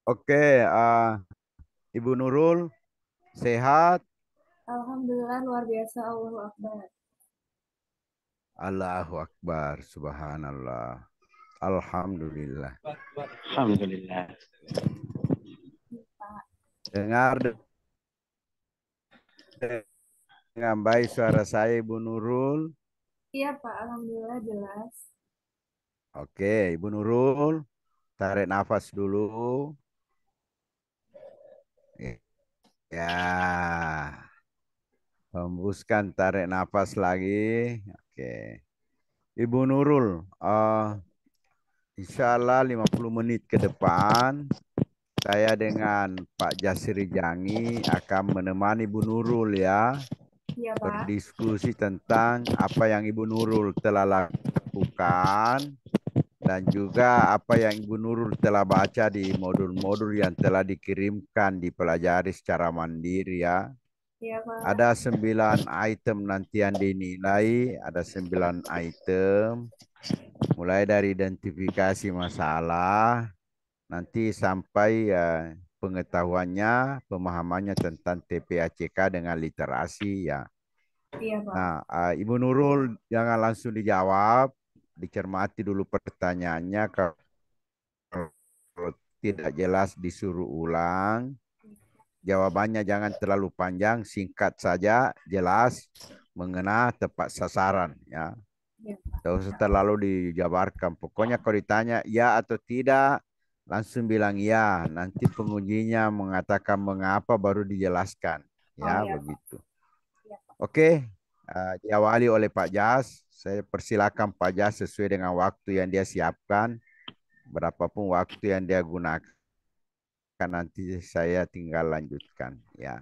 Oke, Ibu Nurul, sehat? Alhamdulillah luar biasa, Allahu Akbar. Allahu Akbar, Subhanallah. Alhamdulillah. Alhamdulillah. Pak. Dengar dengan baik suara saya, Ibu Nurul. Iya Pak, Alhamdulillah jelas. Oke, Ibu Nurul, tarik nafas dulu. Ya, hembuskan, tarik nafas lagi. Oke, Ibu Nurul, insya Allah 50 menit ke depan, saya dengan Pak Jasri Jangi akan menemani Ibu Nurul ya. Iya Pak. Berdiskusi tentang apa yang Ibu Nurul telah lakukan dan juga apa yang Ibu Nurul telah baca di modul-modul yang telah dikirimkan dipelajari secara mandiri ya. Iya Pak. Ada 9 item nanti yang dinilai, ada 9 item, mulai dari identifikasi masalah, nanti sampai pengetahuannya, pemahamannya tentang TPACK dengan literasi ya. Iya Pak. Nah, Ibu Nurul jangan langsung dijawab, dicermati dulu pertanyaannya. Kalau tidak jelas disuruh ulang. Jawabannya jangan terlalu panjang, singkat saja, jelas, mengena, tepat sasaran ya. Iya Pak. Tidak usah Insya Allah. terlalu dijabarkan. Pokoknya kalau ditanya ya atau tidak, langsung bilang ya. Nanti pengujinya mengatakan mengapa baru dijelaskan. Oh Ya, iya Pak. begitu. Iya Pak. Oke, diawali oleh Pak Jas. Saya persilakan Pak Jas sesuai dengan waktu yang dia siapkan. Berapapun waktu yang dia gunakan, nanti saya tinggal lanjutkan. Ya,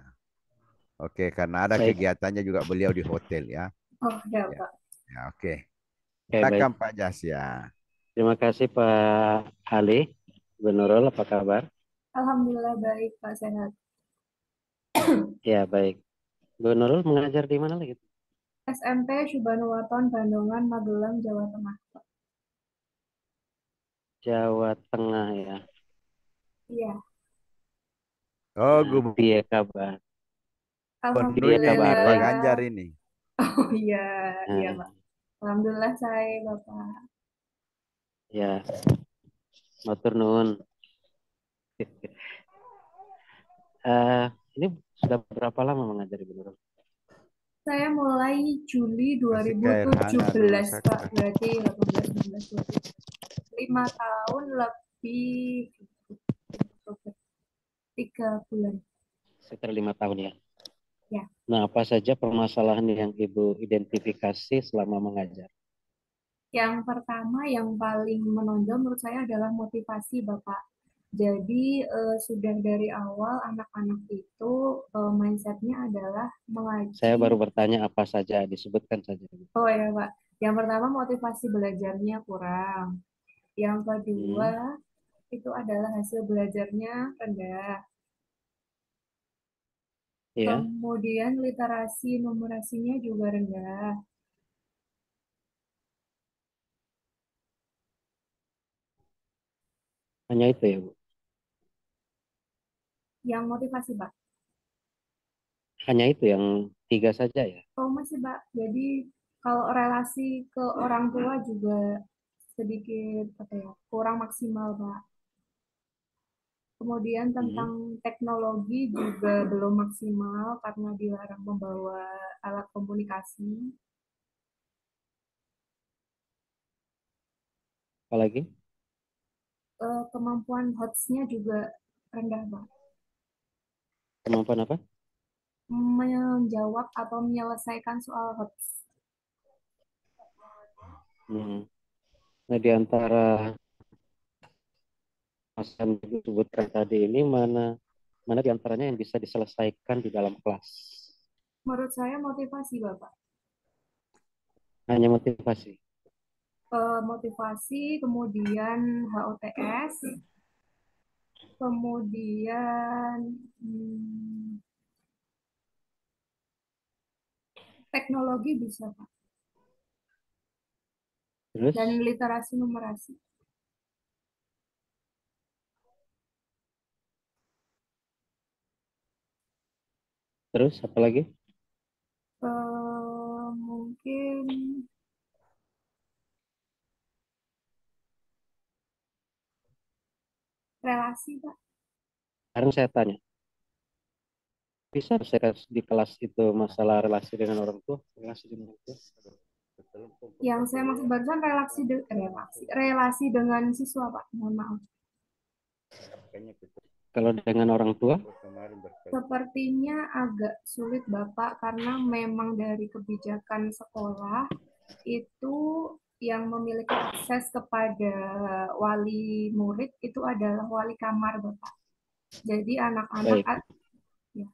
oke. Karena ada Baik, kegiatannya juga beliau di hotel ya. Oh iya Ya, Pak. ya oke. oke, baik. Silakan Pak Jas ya. Terima kasih Pak Ali. Bu Nurul, apa kabar? Alhamdulillah baik Pak, sehat. Ya, baik. Bu Nurul mengajar di mana lagi? SMP Subhanuwaton Bandungan Magelang Jawa Tengah. Jawa Tengah ya. Iya. Oh, Nah, piye kabar? Piye gubernurnya ini Pak kabar? Ganjar Alhamdulillah. ini. Oh iya. Iya Nah, Pak. Alhamdulillah saya Bapak. ya, matur nuwun. Eh, ini sudah berapa lama mengajar Bu Nurul? Saya mulai Juli Kasih ke air hangat dulu 2017 Pak. Saka. Berarti 18, 19, 20. 5 tahun lebih 3 bulan. Sekitar 5 tahun ya. Ya, Nah, apa saja permasalahan yang Ibu identifikasi selama mengajar? yang pertama yang paling menonjol menurut saya adalah motivasi Bapak. Jadi sudah dari awal anak-anak itu mindsetnya adalah Saya mengaji. baru bertanya apa saja, disebutkan saja. Oh ya Pak, yang pertama motivasi belajarnya kurang. Yang kedua Hmm, itu adalah hasil belajarnya rendah. ya, Kemudian literasi numerasinya juga rendah. hanya itu ya, Bu. Yang motivasi Pak. Hanya itu yang tiga saja ya. Oh masih Pak, jadi kalau relasi ke orang tua juga sedikit apa ya, kurang maksimal Pak. Kemudian tentang Hmm, teknologi juga belum maksimal karena dilarang membawa alat komunikasi. apalagi? Kemampuan hotsnya juga rendah Pak. Kemampuan apa? Menjawab atau menyelesaikan soal hots. Hmm. Nah, di antara mas yang disebutkan tadi ini mana mana di antaranya yang bisa diselesaikan di dalam kelas? Menurut saya motivasi Bapak. Hanya motivasi. Motivasi, kemudian HOTS, kemudian teknologi bisa Pak. Dan Terus, literasi numerasi. Terus apa lagi? Mungkin relasi, Pak. Sekarang saya tanya, bisa saya di kelas itu masalah relasi dengan orang tua, relasi dengan orang tua? Yang saya maksud barusan relasi dengan siswa, Pak. Mohon maaf. Kalau dengan orang tua, Sepertinya agak sulit, Bapak, karena memang dari kebijakan sekolah itu yang memiliki akses kepada wali murid itu adalah wali kamar, Bapak. Jadi anak-anak baik, ya,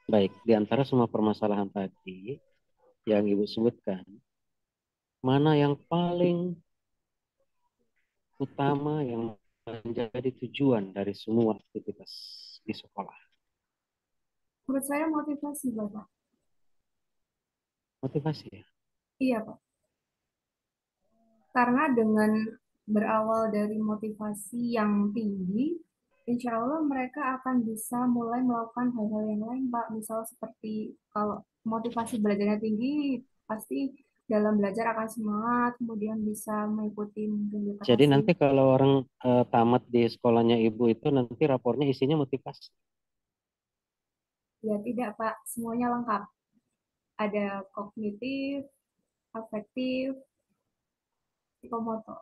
baik. Di antara semua permasalahan tadi yang Ibu sebutkan, mana yang paling utama yang menjadi tujuan dari semua aktivitas di sekolah? menurut saya motivasi, Bapak. Motivasi ya. Iya, Pak. Karena dengan berawal dari motivasi yang tinggi, insya Allah mereka akan bisa mulai melakukan hal-hal yang lain, Pak. Misal seperti kalau motivasi belajarnya tinggi, pasti dalam belajar akan semangat, kemudian bisa mengikuti mungkin Jadi literasi. nanti kalau orang tamat di sekolahnya Ibu itu nanti rapornya isinya motivasi. Ya tidak, Pak. Semuanya lengkap. Ada kognitif, afektif, psikomotor,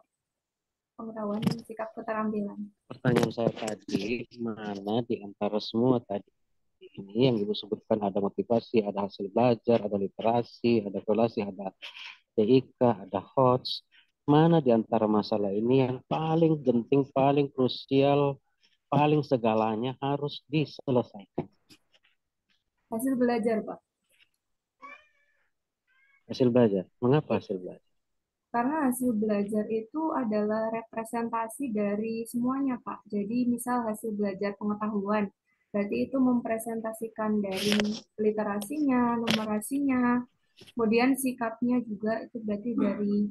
pengetahuan, sikap keterampilan. Pertanyaan saya tadi, mana di antara semua tadi ini yang Ibu sebutkan, ada motivasi, ada hasil belajar, ada literasi, ada relasi, ada TIK, ada HOTS. Mana di antara masalah ini yang paling penting, paling krusial, paling segalanya harus diselesaikan? Hasil belajar, Pak. Hasil belajar. Mengapa hasil belajar? Karena hasil belajar itu adalah representasi dari semuanya, Pak. Jadi misal hasil belajar pengetahuan, berarti itu mempresentasikan dari literasinya, numerasinya, kemudian sikapnya juga itu berarti dari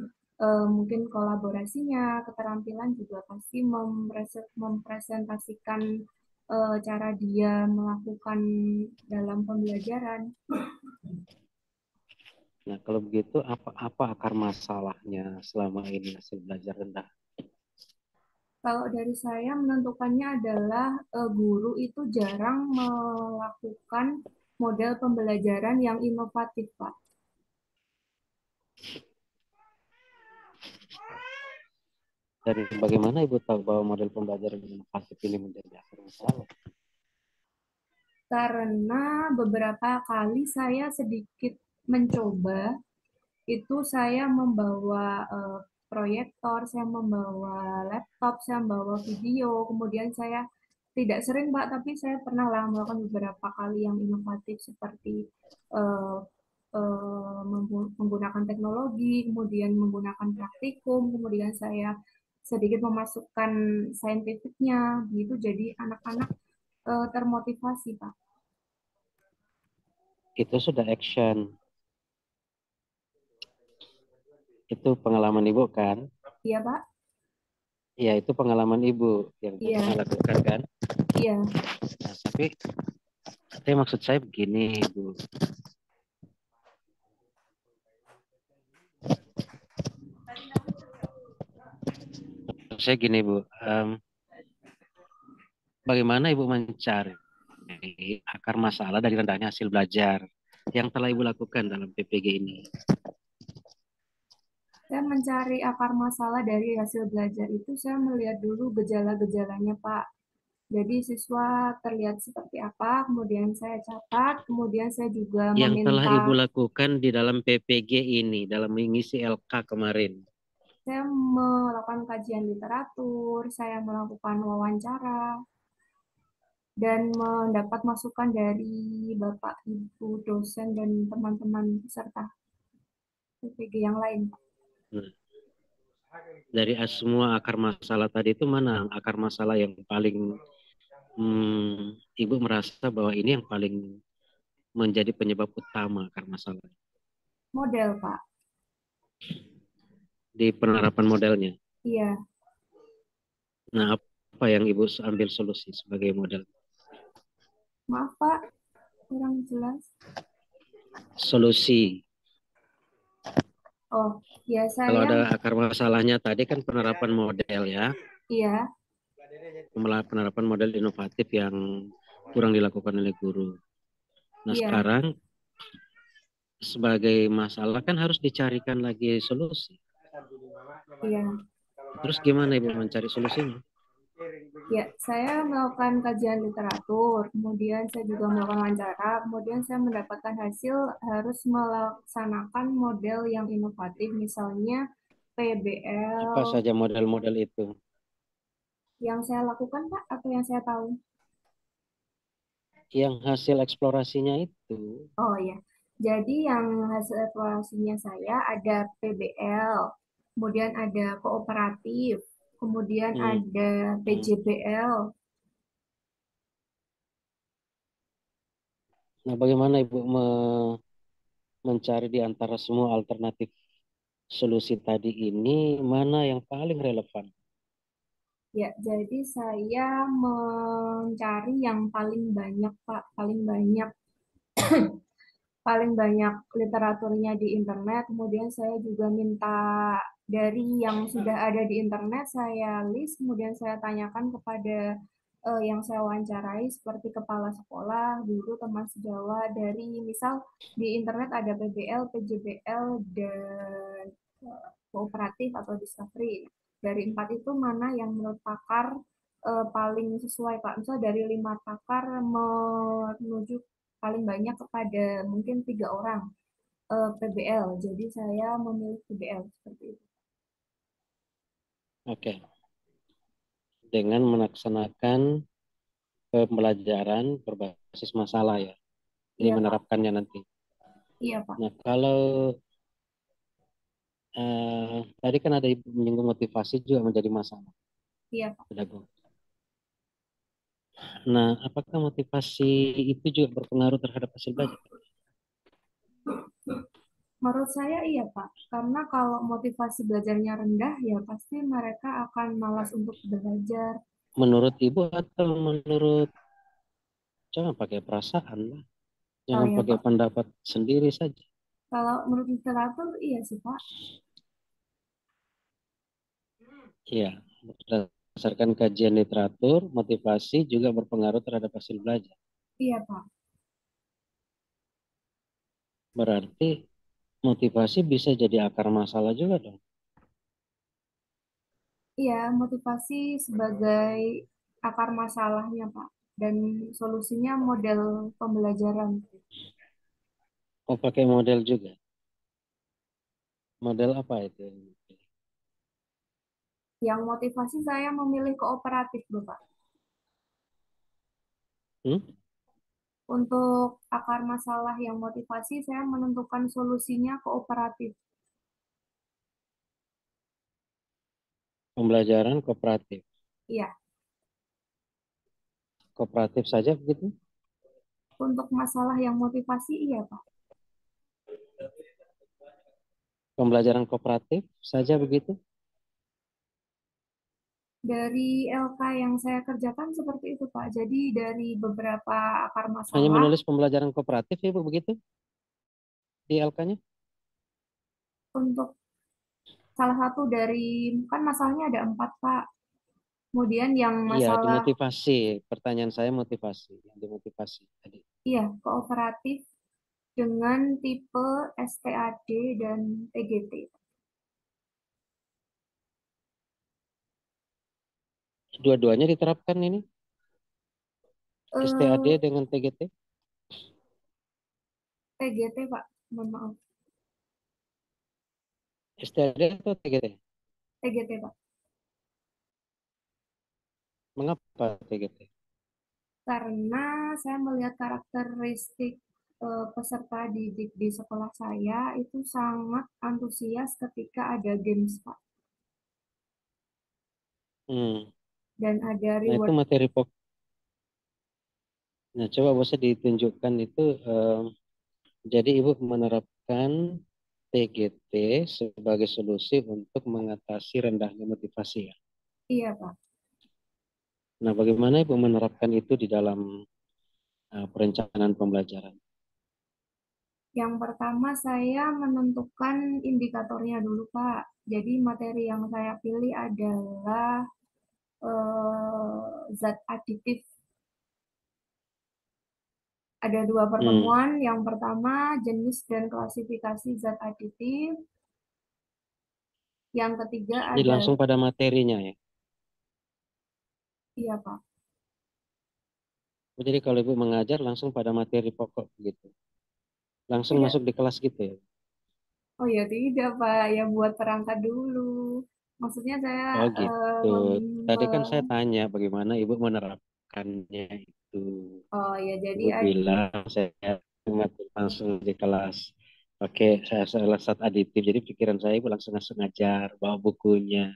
mungkin kolaborasinya, keterampilan juga pasti mempresentasikan cara dia melakukan dalam pembelajaran. Nah, kalau begitu apa akar masalahnya selama ini hasil belajar rendah? Kalau dari saya menentukannya adalah guru itu jarang melakukan model pembelajaran yang inovatif, Pak. Dari bagaimana Ibu tahu bahwa model pembelajaran inovasi ini menjadi akar masalah? Karena beberapa kali saya sedikit mencoba, itu saya membawa proyektor, saya membawa laptop, saya membawa video, kemudian saya tidak sering, Pak, tapi saya pernah lah melakukan beberapa kali yang inovatif seperti eh, menggunakan teknologi, kemudian menggunakan praktikum, kemudian saya sedikit memasukkan saintifiknya, gitu. Jadi anak-anak termotivasi, Pak. Itu sudah action. Itu pengalaman Ibu kan? Iya, Pak? Ya, itu pengalaman Ibu yang Iya, pernah lakukan kan? iya. Nah, tapi maksud saya begini, Ibu. Maksud saya gini, Bu. Bagaimana Ibu mencari akar masalah dari rendahnya hasil belajar yang telah Ibu lakukan dalam PPG ini? Saya mencari akar masalah dari hasil belajar itu, saya melihat dulu gejala-gejalanya, Pak. Jadi siswa terlihat seperti apa, kemudian saya catat, kemudian saya juga Yang telah meminta, Ibu lakukan di dalam PPG ini, dalam mengisi LK kemarin. saya melakukan kajian literatur, saya melakukan wawancara, dan mendapat masukan dari Bapak, Ibu, dosen, dan teman-teman peserta PPG yang lain, Pak. Nah, dari semua akar masalah tadi itu mana akar masalah yang paling Ibu merasa bahwa ini yang paling menjadi penyebab utama akar masalah Model, Pak. di penerapan modelnya? Iya. Nah, apa yang Ibu ambil solusi sebagai model? Maaf Pak, kurang jelas. Solusi. Oh, ya Kalau saya, ada akar masalahnya tadi kan penerapan model ya. iya, Penerapan model inovatif yang kurang dilakukan oleh guru. Nah iya, sekarang sebagai masalah kan harus dicarikan lagi solusi. iya. Terus gimana Ibu mencari solusinya? Ya, saya melakukan kajian literatur, kemudian saya juga melakukan wawancara, kemudian saya mendapatkan hasil harus melaksanakan model yang inovatif, misalnya Apa PBL. saja model-model itu? Yang saya lakukan, Pak, atau yang saya tahu? Yang hasil eksplorasinya itu. Oh ya, jadi yang hasil evaluasinya saya ada PBL, kemudian ada kooperatif, kemudian Hmm, ada hmm. PJBL. Nah bagaimana Ibu mencari di antara semua alternatif solusi tadi ini mana yang paling relevan? Ya, jadi saya mencari yang paling banyak, Pak, paling banyak literaturnya di internet. Kemudian saya juga minta dari yang sudah ada di internet, saya list, kemudian saya tanyakan kepada yang saya wawancarai seperti kepala sekolah, guru, teman sejawat dari misal di internet ada PBL, PJBL, dan kooperatif atau discovery. Dari empat itu mana yang menurut pakar paling sesuai Pak? Misal dari 5 pakar menuju paling banyak kepada mungkin 3 orang PBL. Jadi saya memilih PBL seperti itu. Oke, dengan melaksanakan pembelajaran berbasis masalah ya. Ini Iya Pak, menerapkannya nanti. iya Pak, Nah, kalau tadi kan ada Ibu menyinggung motivasi juga menjadi masalah iya Pak. pedagog. Nah, apakah motivasi itu juga berpengaruh terhadap hasil belajar? Menurut saya iya Pak, karena kalau motivasi belajarnya rendah ya pasti mereka akan malas untuk belajar. Menurut Ibu atau menurut jangan pakai perasaan lah, Oh jangan ya pakai Pak, pendapat sendiri saja. kalau menurut literatur iya sih Pak, Iya, berdasarkan kajian literatur, motivasi juga berpengaruh terhadap hasil belajar. iya Pak. Berarti motivasi bisa jadi akar masalah juga dong. Iya, motivasi sebagai akar masalahnya Pak, dan solusinya model pembelajaran. Mau pakai model juga. Model apa itu? Yang motivasi saya memilih kooperatif Bapak. Hmm? Untuk akar masalah yang motivasi saya menentukan solusinya kooperatif. Pembelajaran kooperatif. Iya, Kooperatif saja begitu? untuk masalah yang motivasi iya Pak. Pembelajaran kooperatif saja begitu? Dari LK yang saya kerjakan seperti itu Pak. Jadi dari beberapa akar Hanya masalah menulis pembelajaran kooperatif Ibu begitu di LK-nya? untuk salah satu dari kan masalahnya ada 4 Pak. Kemudian yang Iya, masalah dimotivasi. Pertanyaan saya motivasi. Yang dimotivasi tadi. iya kooperatif dengan tipe STAD dan TGT. Dua-duanya diterapkan ini? STAD Eh, dengan TGT? TGT Pak, mohon maaf. STAD atau TGT? TGT Pak. Mengapa TGT? Karena saya melihat karakteristik peserta didik di sekolah saya itu sangat antusias ketika ada games Pak. Hmm. Dan ada Nah, itu reward. materi pokok. Nah, coba bisa ditunjukkan itu. Jadi Ibu menerapkan TGT sebagai solusi untuk mengatasi rendahnya motivasi ya. Iya Pak. Nah, bagaimana Ibu menerapkan itu di dalam perencanaan pembelajaran? Yang pertama saya menentukan indikatornya dulu, Pak. Jadi materi yang saya pilih adalah zat aditif. Ada dua Hmm. pertemuan. Yang pertama jenis dan klasifikasi zat aditif. Yang ketiga Jadi ada, langsung pada materinya ya. iya Pak. Oh, jadi kalau Ibu mengajar langsung pada materi pokok gitu. Langsung Tidak. masuk di kelas gitu ya. Oh ya tidak Pak, ya buat perangkat dulu. Maksudnya saya Oh gitu. Tadi kan saya me- tanya bagaimana Ibu menerapkannya itu. oh ya jadi Ibu bilang saya langsung di kelas. Oke, saya saat aditif. Jadi pikiran saya Ibu langsung langsung ngajar, bawa bukunya.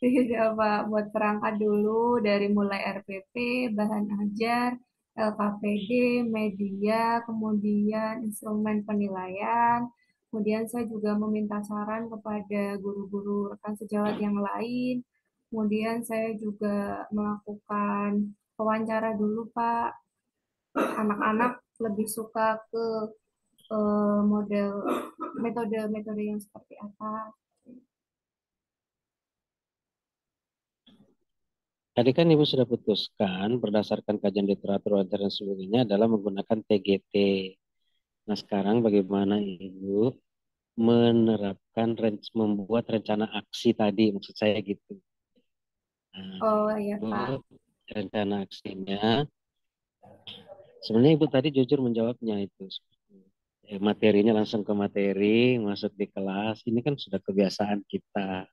tidak Pak, buat perangkat dulu dari mulai RPP, bahan ajar, LKPD, media, kemudian instrumen penilaian. Kemudian saya juga meminta saran kepada guru-guru rekan sejawat yang lain. Kemudian saya juga melakukan wawancara dulu Pak. Anak-anak lebih suka ke model metode-metode yang seperti apa. Tadi kan Ibu sudah putuskan berdasarkan kajian literatur wajar dan sebagainya adalah menggunakan TGT. Nah sekarang bagaimana Ibu menerapkan membuat rencana aksi tadi, maksud saya gitu. Nah, Oh ya Ibu Pak. rencana aksinya, sebenarnya Ibu tadi jujur menjawabnya itu. Materinya langsung ke materi, masuk di kelas. Ini kan sudah kebiasaan kita.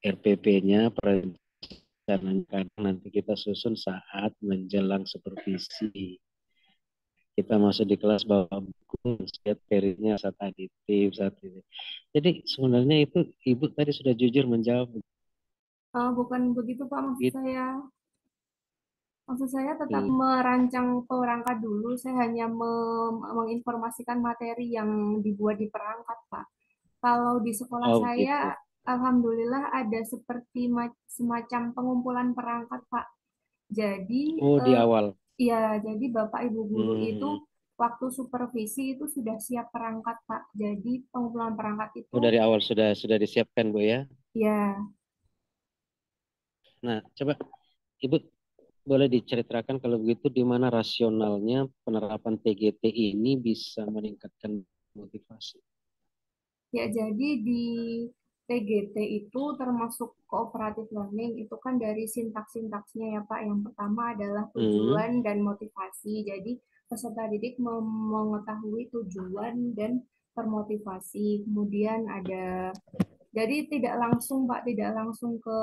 RPP-nya, perencanaan kadang nanti kita susun saat menjelang supervisi. Kita masuk di kelas bawa buku, setiap periodnya saat aditif, saat ini. Jadi sebenarnya itu Ibu tadi sudah jujur menjawab Bukan begitu Pak maksud gitu. saya. Maksud saya tetap merancang perangkat dulu. Saya hanya menginformasikan materi yang dibuat di perangkat Pak. Kalau di sekolah Oh saya, gitu. alhamdulillah ada seperti semacam pengumpulan perangkat Pak. Jadi, Oh di awal. ya, jadi Bapak Ibu guru itu Hmm. waktu supervisi itu sudah siap perangkat Pak. Jadi pengumpulan perangkat Oh itu, dari awal sudah disiapkan Bu ya. ya. Nah coba Ibu boleh diceritakan kalau begitu di mana rasionalnya penerapan TGT ini bisa meningkatkan motivasi. Ya, jadi di TGT itu termasuk cooperative learning itu kan dari sintaks-sintaksnya ya Pak. Yang pertama adalah Hmm. tujuan dan motivasi. Jadi peserta didik mengetahui tujuan dan termotivasi. Kemudian ada, jadi tidak langsung Pak, tidak langsung ke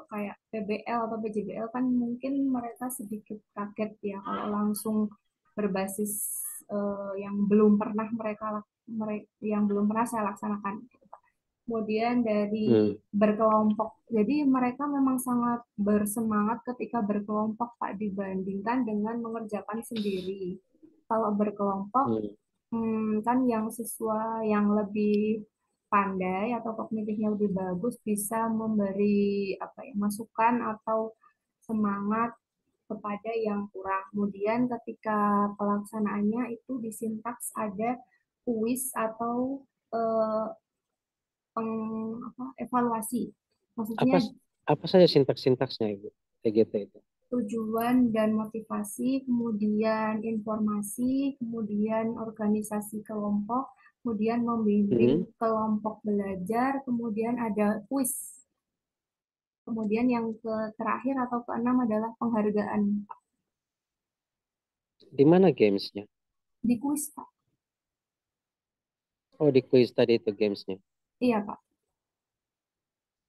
kayak PBL atau PJBL kan mungkin mereka sedikit kaget ya kalau langsung berbasis yang belum pernah yang belum pernah saya laksanakan. Kemudian dari Hmm. berkelompok, jadi mereka memang sangat bersemangat ketika berkelompok Pak dibandingkan dengan mengerjakan sendiri. Kalau berkelompok Hmm. kan yang siswa yang lebih pandai atau kognitifnya lebih bagus bisa memberi apa ya masukan atau semangat kepada yang kurang. Kemudian ketika pelaksanaannya itu di sintaks ada kuis atau eh, evaluasi. Maksudnya Apa apa saja sintaks-sintaksnya Ibu TGT itu? tujuan dan motivasi, kemudian informasi, kemudian organisasi kelompok, kemudian membimbing Hmm. kelompok belajar, kemudian ada kuis. Kemudian yang terakhir atau keenam adalah penghargaan Di mana gamesnya? di kuis, Pak. Oh di quiz tadi itu gamesnya. Iya, Pak.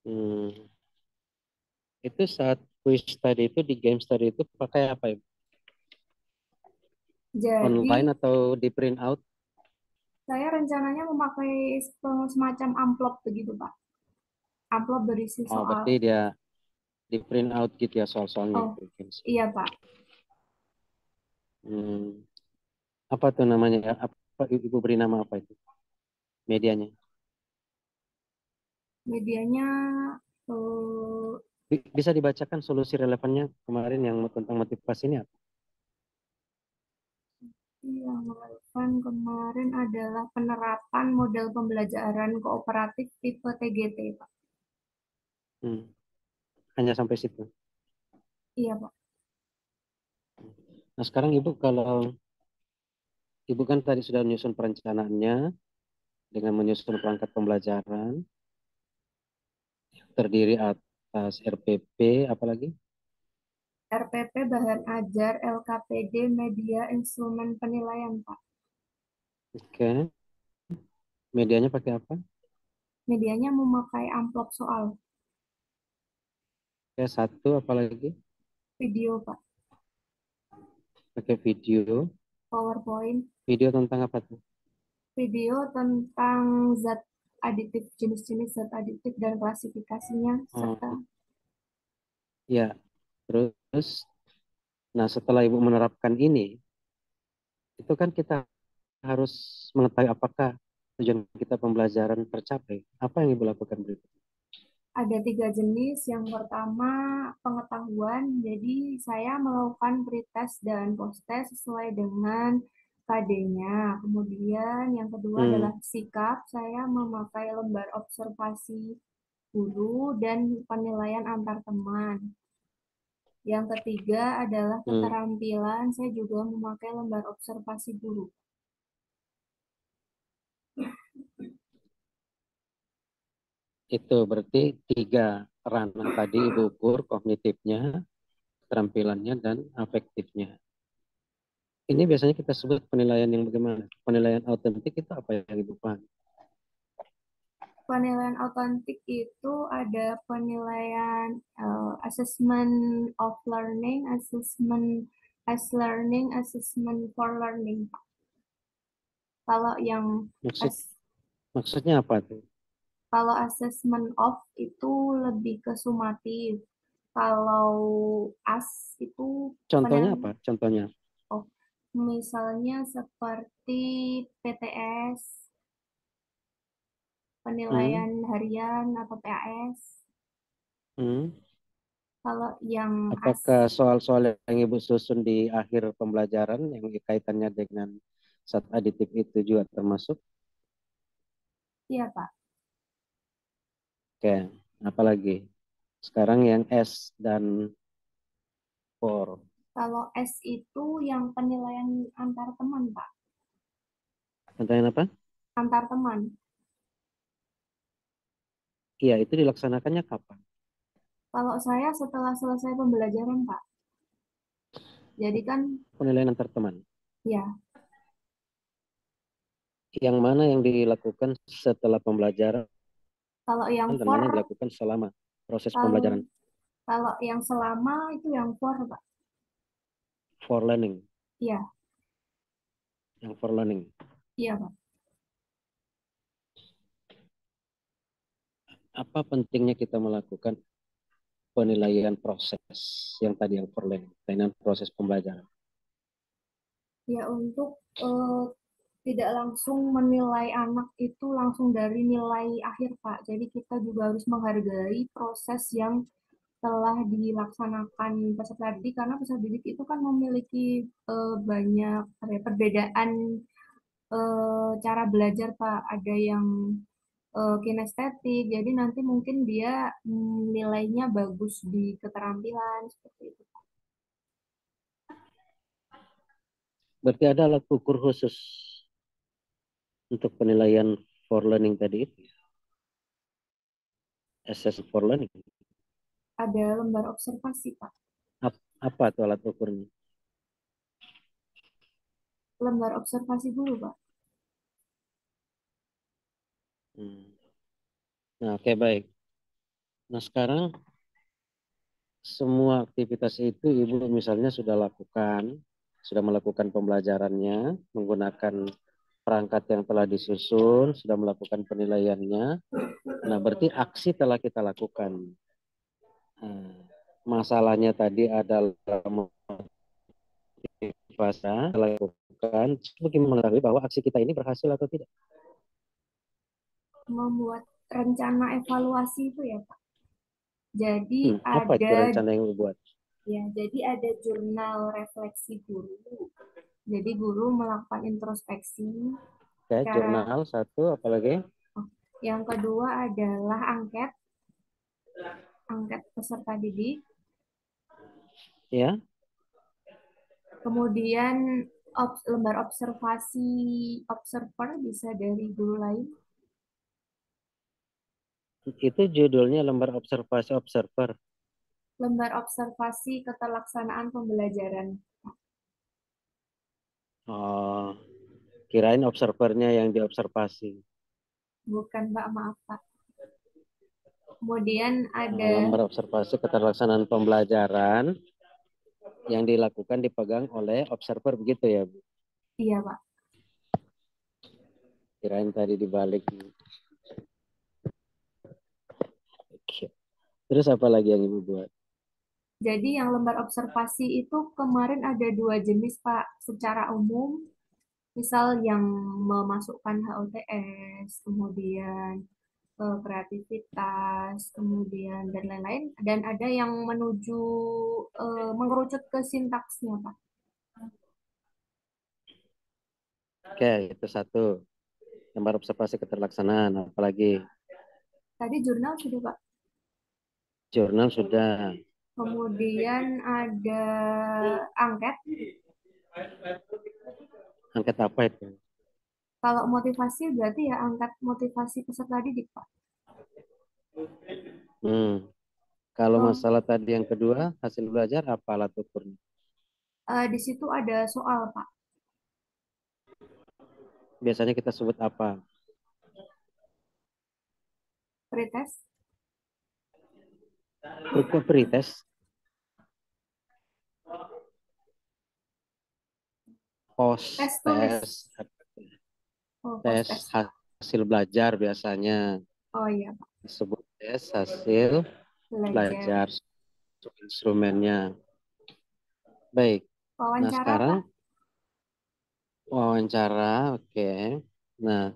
Hmm. Itu saat quiz tadi itu di games tadi itu pakai apa Ibu? Jadi Online atau di print out? saya rencananya memakai semacam amplop begitu, Pak. Amplop berisi Oh soal. berarti dia di print out gitu ya soal-soalnya Oh, itu games. iya, Pak. Hmm. Apa tuh namanya? Apa Ibu beri nama apa itu? Medianya. Medianya eh, Bisa dibacakan solusi relevannya kemarin yang tentang motivasi ini apa? Yang relevan kemarin adalah penerapan model pembelajaran kooperatif tipe TGT, Pak. Hanya sampai situ. Iya, Pak. Nah, sekarang Ibu kalau Ibu kan tadi sudah menyusun perencanaannya dengan menyusun perangkat pembelajaran terdiri atas RPP, apalagi? RPP bahan ajar, LKPD media instrumen penilaian, Pak. Oke. Medianya pakai apa? Medianya memakai amplop soal, Oke, satu apalagi? video, Pak. Pakai video. PowerPoint, Video tentang apa tuh? video tentang zat aditif, jenis-jenis zat aditif dan klasifikasinya, serta Oh, ya. Terus, nah setelah Ibu menerapkan ini, itu kan kita harus mengetahui apakah tujuan kita pembelajaran tercapai. Apa yang Ibu lakukan berikutnya? ada 3 jenis. Yang pertama, pengetahuan. Jadi, saya melakukan pretest dan post-test sesuai dengan KD-nya. Kemudian, yang kedua adalah Hmm, sikap. Saya memakai lembar observasi guru dan penilaian antar teman. Yang ketiga adalah hmm. keterampilan. Saya juga memakai lembar observasi guru. Itu berarti tiga ranah tadi Ibu ukur kognitifnya, keterampilannya, dan afektifnya. Ini biasanya kita sebut penilaian yang bagaimana? Penilaian autentik itu apa yang Ibu pahami? Penilaian autentik itu ada penilaian assessment of learning, assessment as learning, assessment for learning. Kalau yang Maksud as- maksudnya apa tuh? kalau assessment of itu lebih ke sumatif. Kalau as itu Contohnya penilaian, apa? Contohnya. oh, misalnya seperti PTS, Hmm, penilaian harian atau PAS. hmm. Kalau yang as Apakah soal-soal yang Ibu susun di akhir pembelajaran yang kaitannya dengan zat aditif itu juga termasuk? Iya, Pak. Oke, apalagi? Sekarang yang S dan for. Kalau S itu yang penilaian antar teman, Pak. Contohnya apa? Antar teman. Iya, itu dilaksanakannya kapan? Kalau saya setelah selesai pembelajaran, Pak. Jadi kan, Penilaian antar teman. ya, Yang mana yang dilakukan setelah pembelajaran kalau yang dan for, mana yang dilakukan selama proses kalau, pembelajaran kalau yang selama itu yang for, Pak. for learning, Iya, yang for learning. iya, Pak. Apa pentingnya kita melakukan penilaian proses yang tadi yang for learning, penilaian proses pembelajaran? Ya, untuk tidak langsung menilai anak itu langsung dari nilai akhir, Pak. Jadi kita juga harus menghargai proses yang telah dilaksanakan peserta didik karena peserta didik itu kan memiliki banyak perbedaan cara belajar, Pak. Ada yang kinestetik, jadi nanti mungkin dia nilainya bagus di keterampilan seperti itu. Berarti ada alat ukur khusus untuk penilaian for learning tadi itu, assess for learning. Ada lembar observasi, Pak. Apa tuh alat ukurnya? Lembar observasi dulu, Pak. Hmm. Nah, oke baik. Nah, sekarang semua aktivitas itu Ibu misalnya sudah melakukan pembelajarannya menggunakan perangkat yang telah disusun, sudah melakukan penilaiannya. Nah, berarti aksi telah kita lakukan. Nah, masalahnya tadi adalah motivasi telah lakukan. Bagaimana mengetahui bahwa aksi kita ini berhasil atau tidak? Membuat rencana evaluasi itu ya, Pak. Jadi Apa itu ada rencana yang dibuat? jadi ada jurnal refleksi guru. Jadi guru melakukan introspeksi Oke, secara. jurnal satu, apalagi? Yang kedua adalah angket peserta didik. Ya, Kemudian lembar observasi observer bisa dari guru lain. itu judulnya lembar observasi observer. Lembar observasi keterlaksanaan pembelajaran. Oh, kirain observernya yang diobservasi. Bukan, Mbak, maaf, Pak. Kemudian Nah, ada. lembar observasi keterlaksanaan pembelajaran yang dilakukan dipegang oleh observer, begitu ya, Bu? Iya, Pak. Kirain tadi dibalik. Oke. Terus apa lagi yang Ibu buat? Jadi yang lembar observasi itu kemarin ada 2 jenis, Pak. Secara umum, misal yang memasukkan HOTS, kemudian kreativitas, kemudian dan lain-lain. Dan ada yang menuju mengerucut ke sintaksnya, Pak. Oke, itu satu. Lembar observasi keterlaksanaan, apalagi? Tadi jurnal sudah, Pak. Jurnal sudah. Kemudian ada angket. Angket apa itu? Kalau motivasi berarti ya angkat motivasi peserta didik, Pak. Kalau Oh, masalah tadi yang kedua, hasil belajar apa alat ukurnya? di situ ada soal, Pak. Biasanya kita sebut apa? Pretest. Kok pretest? Post Tes tulis. test, Oh, post tes test. hasil belajar biasanya Oh iya, Pak. disebut tes hasil Belajar. belajar instrumennya. Baik. Nah, Wawancara, sekarang Pak. wawancara, oke. Nah,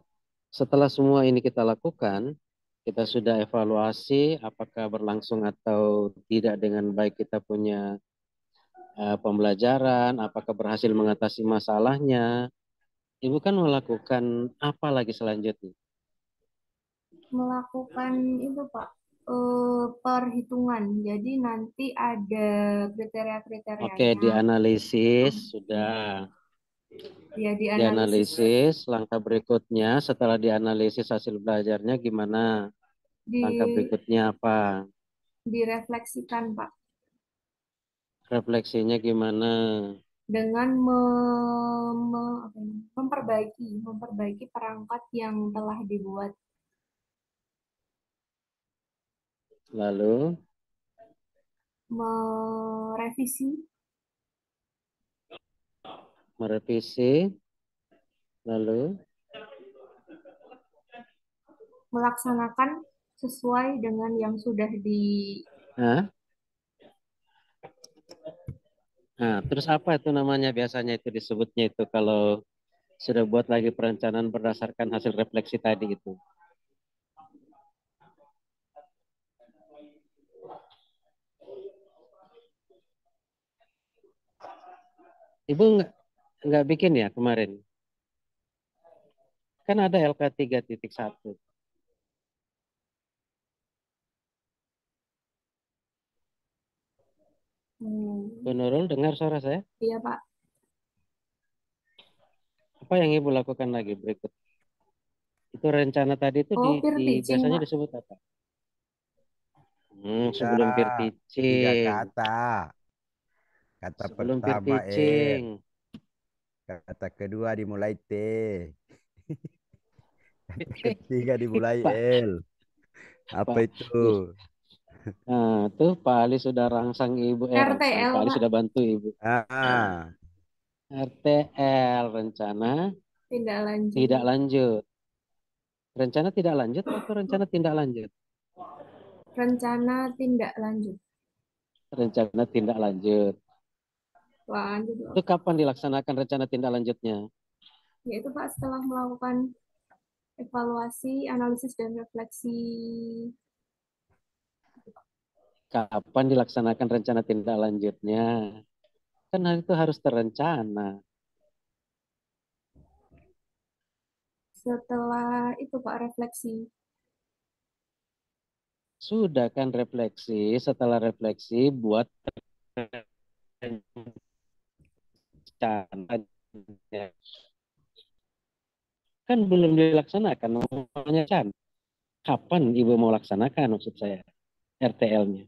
setelah semua ini kita lakukan, kita sudah evaluasi apakah berlangsung atau tidak dengan baik kita punya pembelajaran, apakah berhasil mengatasi masalahnya. Ibu kan melakukan apa lagi selanjutnya? Melakukan itu, Pak. Perhitungan. Jadi nanti ada Oke, kriteria-kriterianya. dianalisis sudah. Ya, dianalisis. Dianalisis, langkah berikutnya setelah dianalisis hasil belajarnya gimana? Langkah Di, berikutnya apa? direfleksikan, Pak. Refleksinya gimana? Dengan memperbaiki perangkat yang telah dibuat. Lalu Merevisi, merevisi, lalu melaksanakan sesuai dengan yang sudah di. Hah? Nah, terus apa itu namanya biasanya itu disebutnya itu kalau sudah buat lagi perencanaan berdasarkan hasil refleksi tadi itu? Ibu nggak bikin ya kemarin? Kan ada LK 3.1. Bu Nurul, dengar suara saya? Iya, Pak. Apa yang Ibu lakukan lagi berikut? Itu rencana tadi itu Oh, peer teaching, biasanya Pak. disebut apa? Ada Sebelum peer 3 teaching. kata. Kata Sebelum peer pertama teaching. kata kedua dimulai T, kata ketiga dimulai Pak, L. Apa Pak. itu? Nah, tuh Pak Ali sudah rangsang Ibu, rangsang. RTL, Pak Ali Pak. sudah bantu Ibu. Ah, RTL, rencana Tindak lanjut. tidak lanjut. Rencana tidak lanjut atau rencana tindak lanjut? Rencana tindak lanjut. Rencana tindak lanjut. Lanjut, Itu Pak. kapan dilaksanakan rencana tindak lanjutnya? Yaitu, Pak, setelah melakukan evaluasi, analisis, dan refleksi. Kapan dilaksanakan rencana tindak lanjutnya? Kan itu harus terencana. Setelah itu Pak refleksi. Sudah kan refleksi, setelah refleksi buat rencana. Kan belum dilaksanakan namanya can. Kapan Ibu mau laksanakan maksud saya RTL-nya?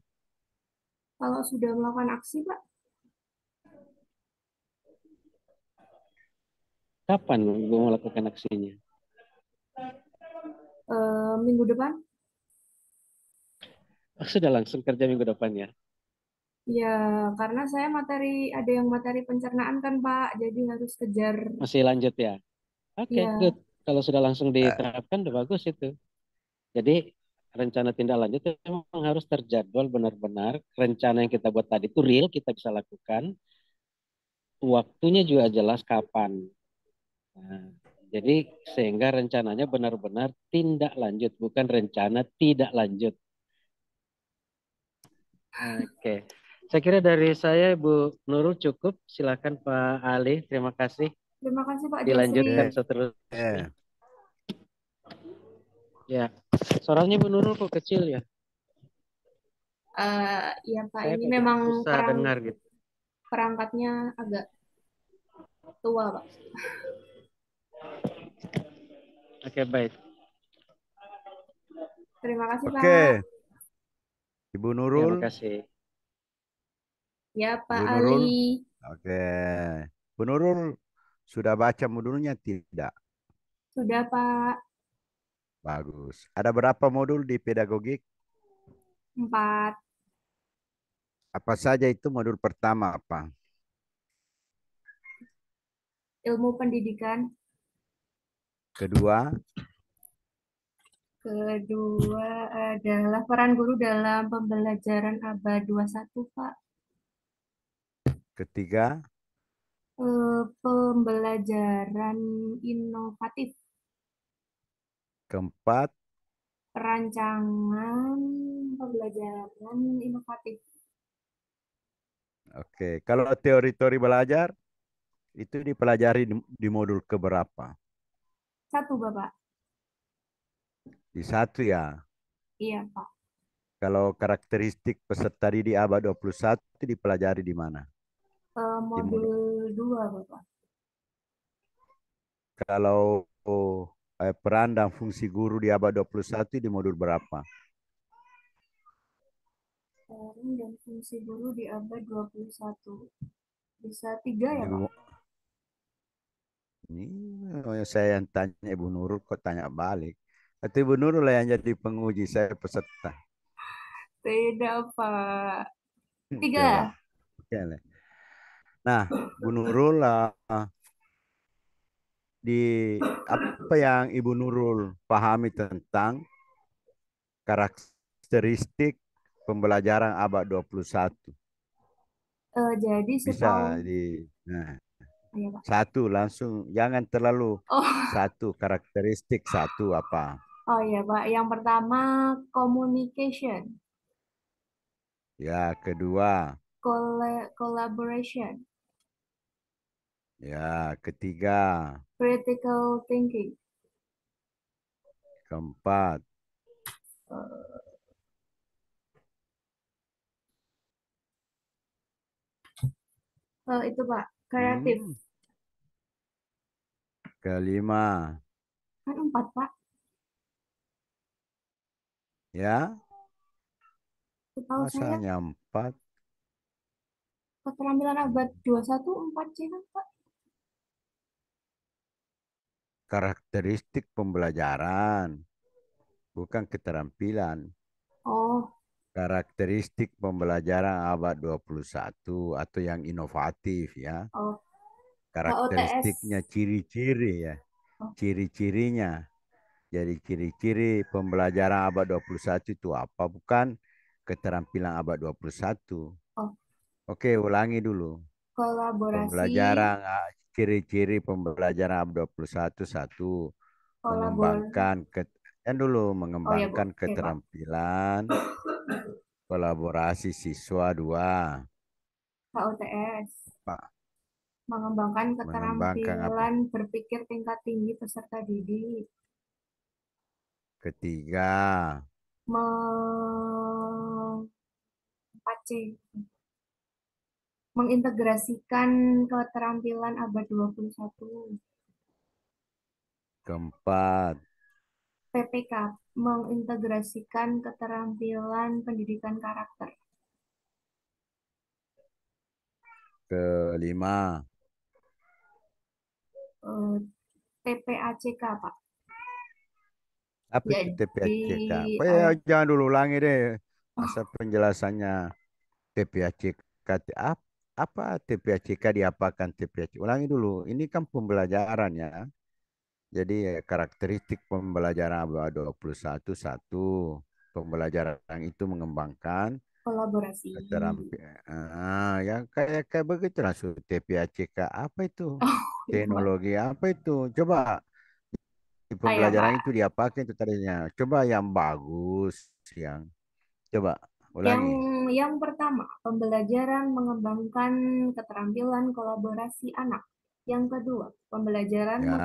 Kalau sudah melakukan aksi Pak, Kapan Ibu mau lakukan aksinya? minggu depan. Oh, sudah langsung kerja minggu depan ya? Ya, karena saya ada yang materi pencernaan kan Pak, jadi harus kejar. Masih lanjut ya? Oke, Ya, good. Kalau sudah langsung diterapkan, udah bagus itu. Jadi rencana tindak lanjut itu memang harus terjadwal benar-benar. Rencana yang kita buat tadi itu real, kita bisa lakukan. Waktunya juga jelas kapan. Nah, jadi sehingga rencananya benar-benar tindak lanjut, bukan rencana tidak lanjut. Oke. Saya kira dari saya, Bu Nurul cukup. Silakan Pak Ali. Terima kasih. terima kasih Pak Jasri. Dilanjutkan Oke. seterusnya. Ya, suaranya Bu Nurul kok kecil ya? Ya Pak, Saya ini kok memang susah dengar gitu. perangkatnya agak tua Pak. Oke, baik. Terima kasih Pak. Oke, Ibu Terima Nurul. kasih. Ya Pak Ibu Ali. Nurul. Oke. Bu Nurul sudah baca modulnya tidak? Sudah Pak. Bagus. Ada berapa modul di pedagogik? 4. Apa saja itu modul pertama apa? Ilmu pendidikan. Kedua, Kedua adalah peran guru dalam pembelajaran abad 21 Pak. ketiga, Pembelajaran inovatif. keempat, Perancangan pembelajaran inovatif. oke. Kalau teori-teori belajar itu dipelajari di modul keberapa? 1 Bapak. Di satu ya. Iya Pak. Kalau karakteristik peserta didik abad 21 itu dipelajari di mana? Di Modul modul. 2 Bapak. Kalau peran dan fungsi guru di abad 21 di modul berapa? Peran dan fungsi guru di abad 21. Bisa 3 ya Di, Pak? ini saya yang tanya Ibu Nurul kok tanya balik. Atau Ibu Nurul lah yang jadi penguji saya peserta. Tidak Pak. Coba. 3. Oke, nah, Bu Nurul di apa yang Ibu Nurul pahami tentang karakteristik pembelajaran abad 21? Jadi Bisa setahu. nah, Oh, ya Pak. satu langsung, jangan terlalu Oh, satu karakteristik satu apa? oh ya Pak. Yang pertama communication, Ya, kedua, collaboration, ya, ketiga, critical thinking. keempat, Itu Pak, kreatif. hmm, kelima, Kan 4 Pak. ya, Setahu masa saya hanya empat? keterampilan abad 21 4 sih kan Pak. Karakteristik pembelajaran, bukan keterampilan. Oh, Karakteristik pembelajaran abad 21 atau yang inovatif ya. oh, Karakteristiknya, KUTS. ciri-ciri ya. Oh, Ciri-cirinya. Jadi ciri-ciri pembelajaran abad 21 itu apa? Bukan keterampilan abad 21. oh, Oke, ulangi dulu. kolaborasi, Pembelajaran, ciri-ciri pembelajaran abad 21. Satu, kolabor. mengembangkan, yang dulu Oh ya Bu, mengembangkan oke Pak. keterampilan kolaborasi siswa. Dua, KUTS. Pak. Mengembangkan Mengembangkan apa? keterampilan berpikir tingkat tinggi peserta didik. Ketiga, 4C. Mengintegrasikan keterampilan abad 21. keempat, PPK. Mengintegrasikan keterampilan pendidikan karakter. kelima. Eh, TPACK, Pak. Apa itu Jadi, TPACK? Apa ya, jangan dulu ulangi deh. oh, Asal penjelasannya TPACK. Apa TPACK, diapakan TPACK? Ulangi dulu. Ini kan pembelajaran ya. Jadi karakteristik pembelajaran abad 21 satu. Pembelajaran itu mengembangkan kolaborasi. keterampilan. Yang kayak begitu langsung TPACK. Apa itu? Oh, ya, Pak. Teknologi apa itu? Coba di Ah, ya, pembelajaran itu Pak. diapakan itu tadinya. Coba yang bagus, yang coba Yang ulangi. yang pertama, pembelajaran mengembangkan keterampilan kolaborasi anak. Yang kedua, pembelajaran Ya,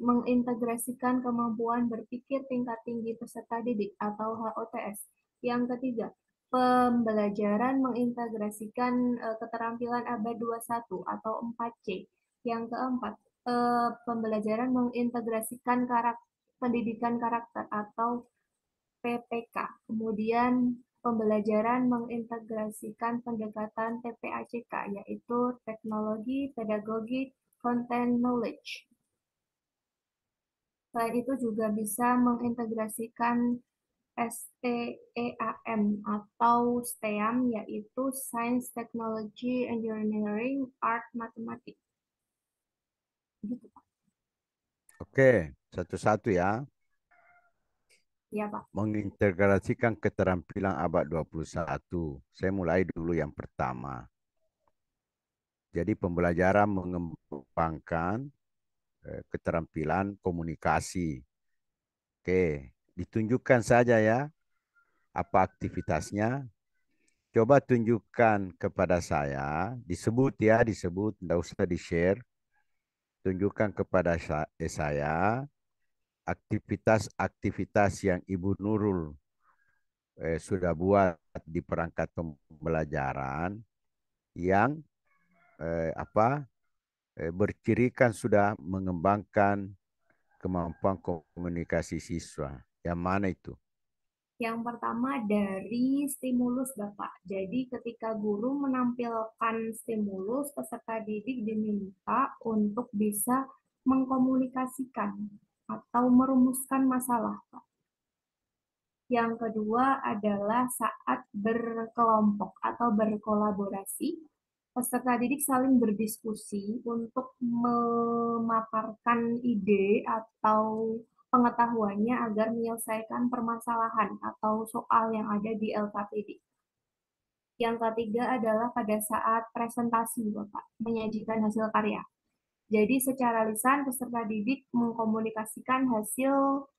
mengintegrasikan kemampuan berpikir tingkat tinggi peserta didik atau HOTS. Yang ketiga, pembelajaran mengintegrasikan keterampilan abad 21 atau 4C. Yang keempat, pembelajaran mengintegrasikan pendidikan karakter atau PPK. Kemudian pembelajaran mengintegrasikan pendekatan TPACK, yaitu teknologi, pedagogi, content knowledge. Selain itu juga bisa mengintegrasikan STEAM atau STEAM, yaitu Science, Technology, Engineering, Art, Mathematics. Gitu, Pak. oke. Satu-satu ya. Ya, Pak. Mengintegrasikan keterampilan abad 21. Saya mulai dulu yang pertama. Jadi pembelajaran mengembangkan keterampilan komunikasi. Oke, ditunjukkan saja ya apa aktivitasnya. Coba tunjukkan kepada saya, disebut ya, disebut, tidak usah di-share. Tunjukkan kepada saya aktivitas-aktivitas yang Ibu Nurul sudah buat di perangkat pembelajaran yang apa bercirikan sudah mengembangkan kemampuan komunikasi siswa. Yang mana itu? Yang pertama dari stimulus, Bapak. Jadi ketika guru menampilkan stimulus, peserta didik diminta untuk bisa mengkomunikasikan atau merumuskan masalah, Pak. Yang kedua adalah saat berkelompok atau berkolaborasi, peserta didik saling berdiskusi untuk memaparkan ide atau pengetahuannya agar menyelesaikan permasalahan atau soal yang ada di LKPD. Yang ketiga adalah pada saat presentasi, Bapak, menyajikan hasil karya. Jadi secara lisan peserta didik mengkomunikasikan hasil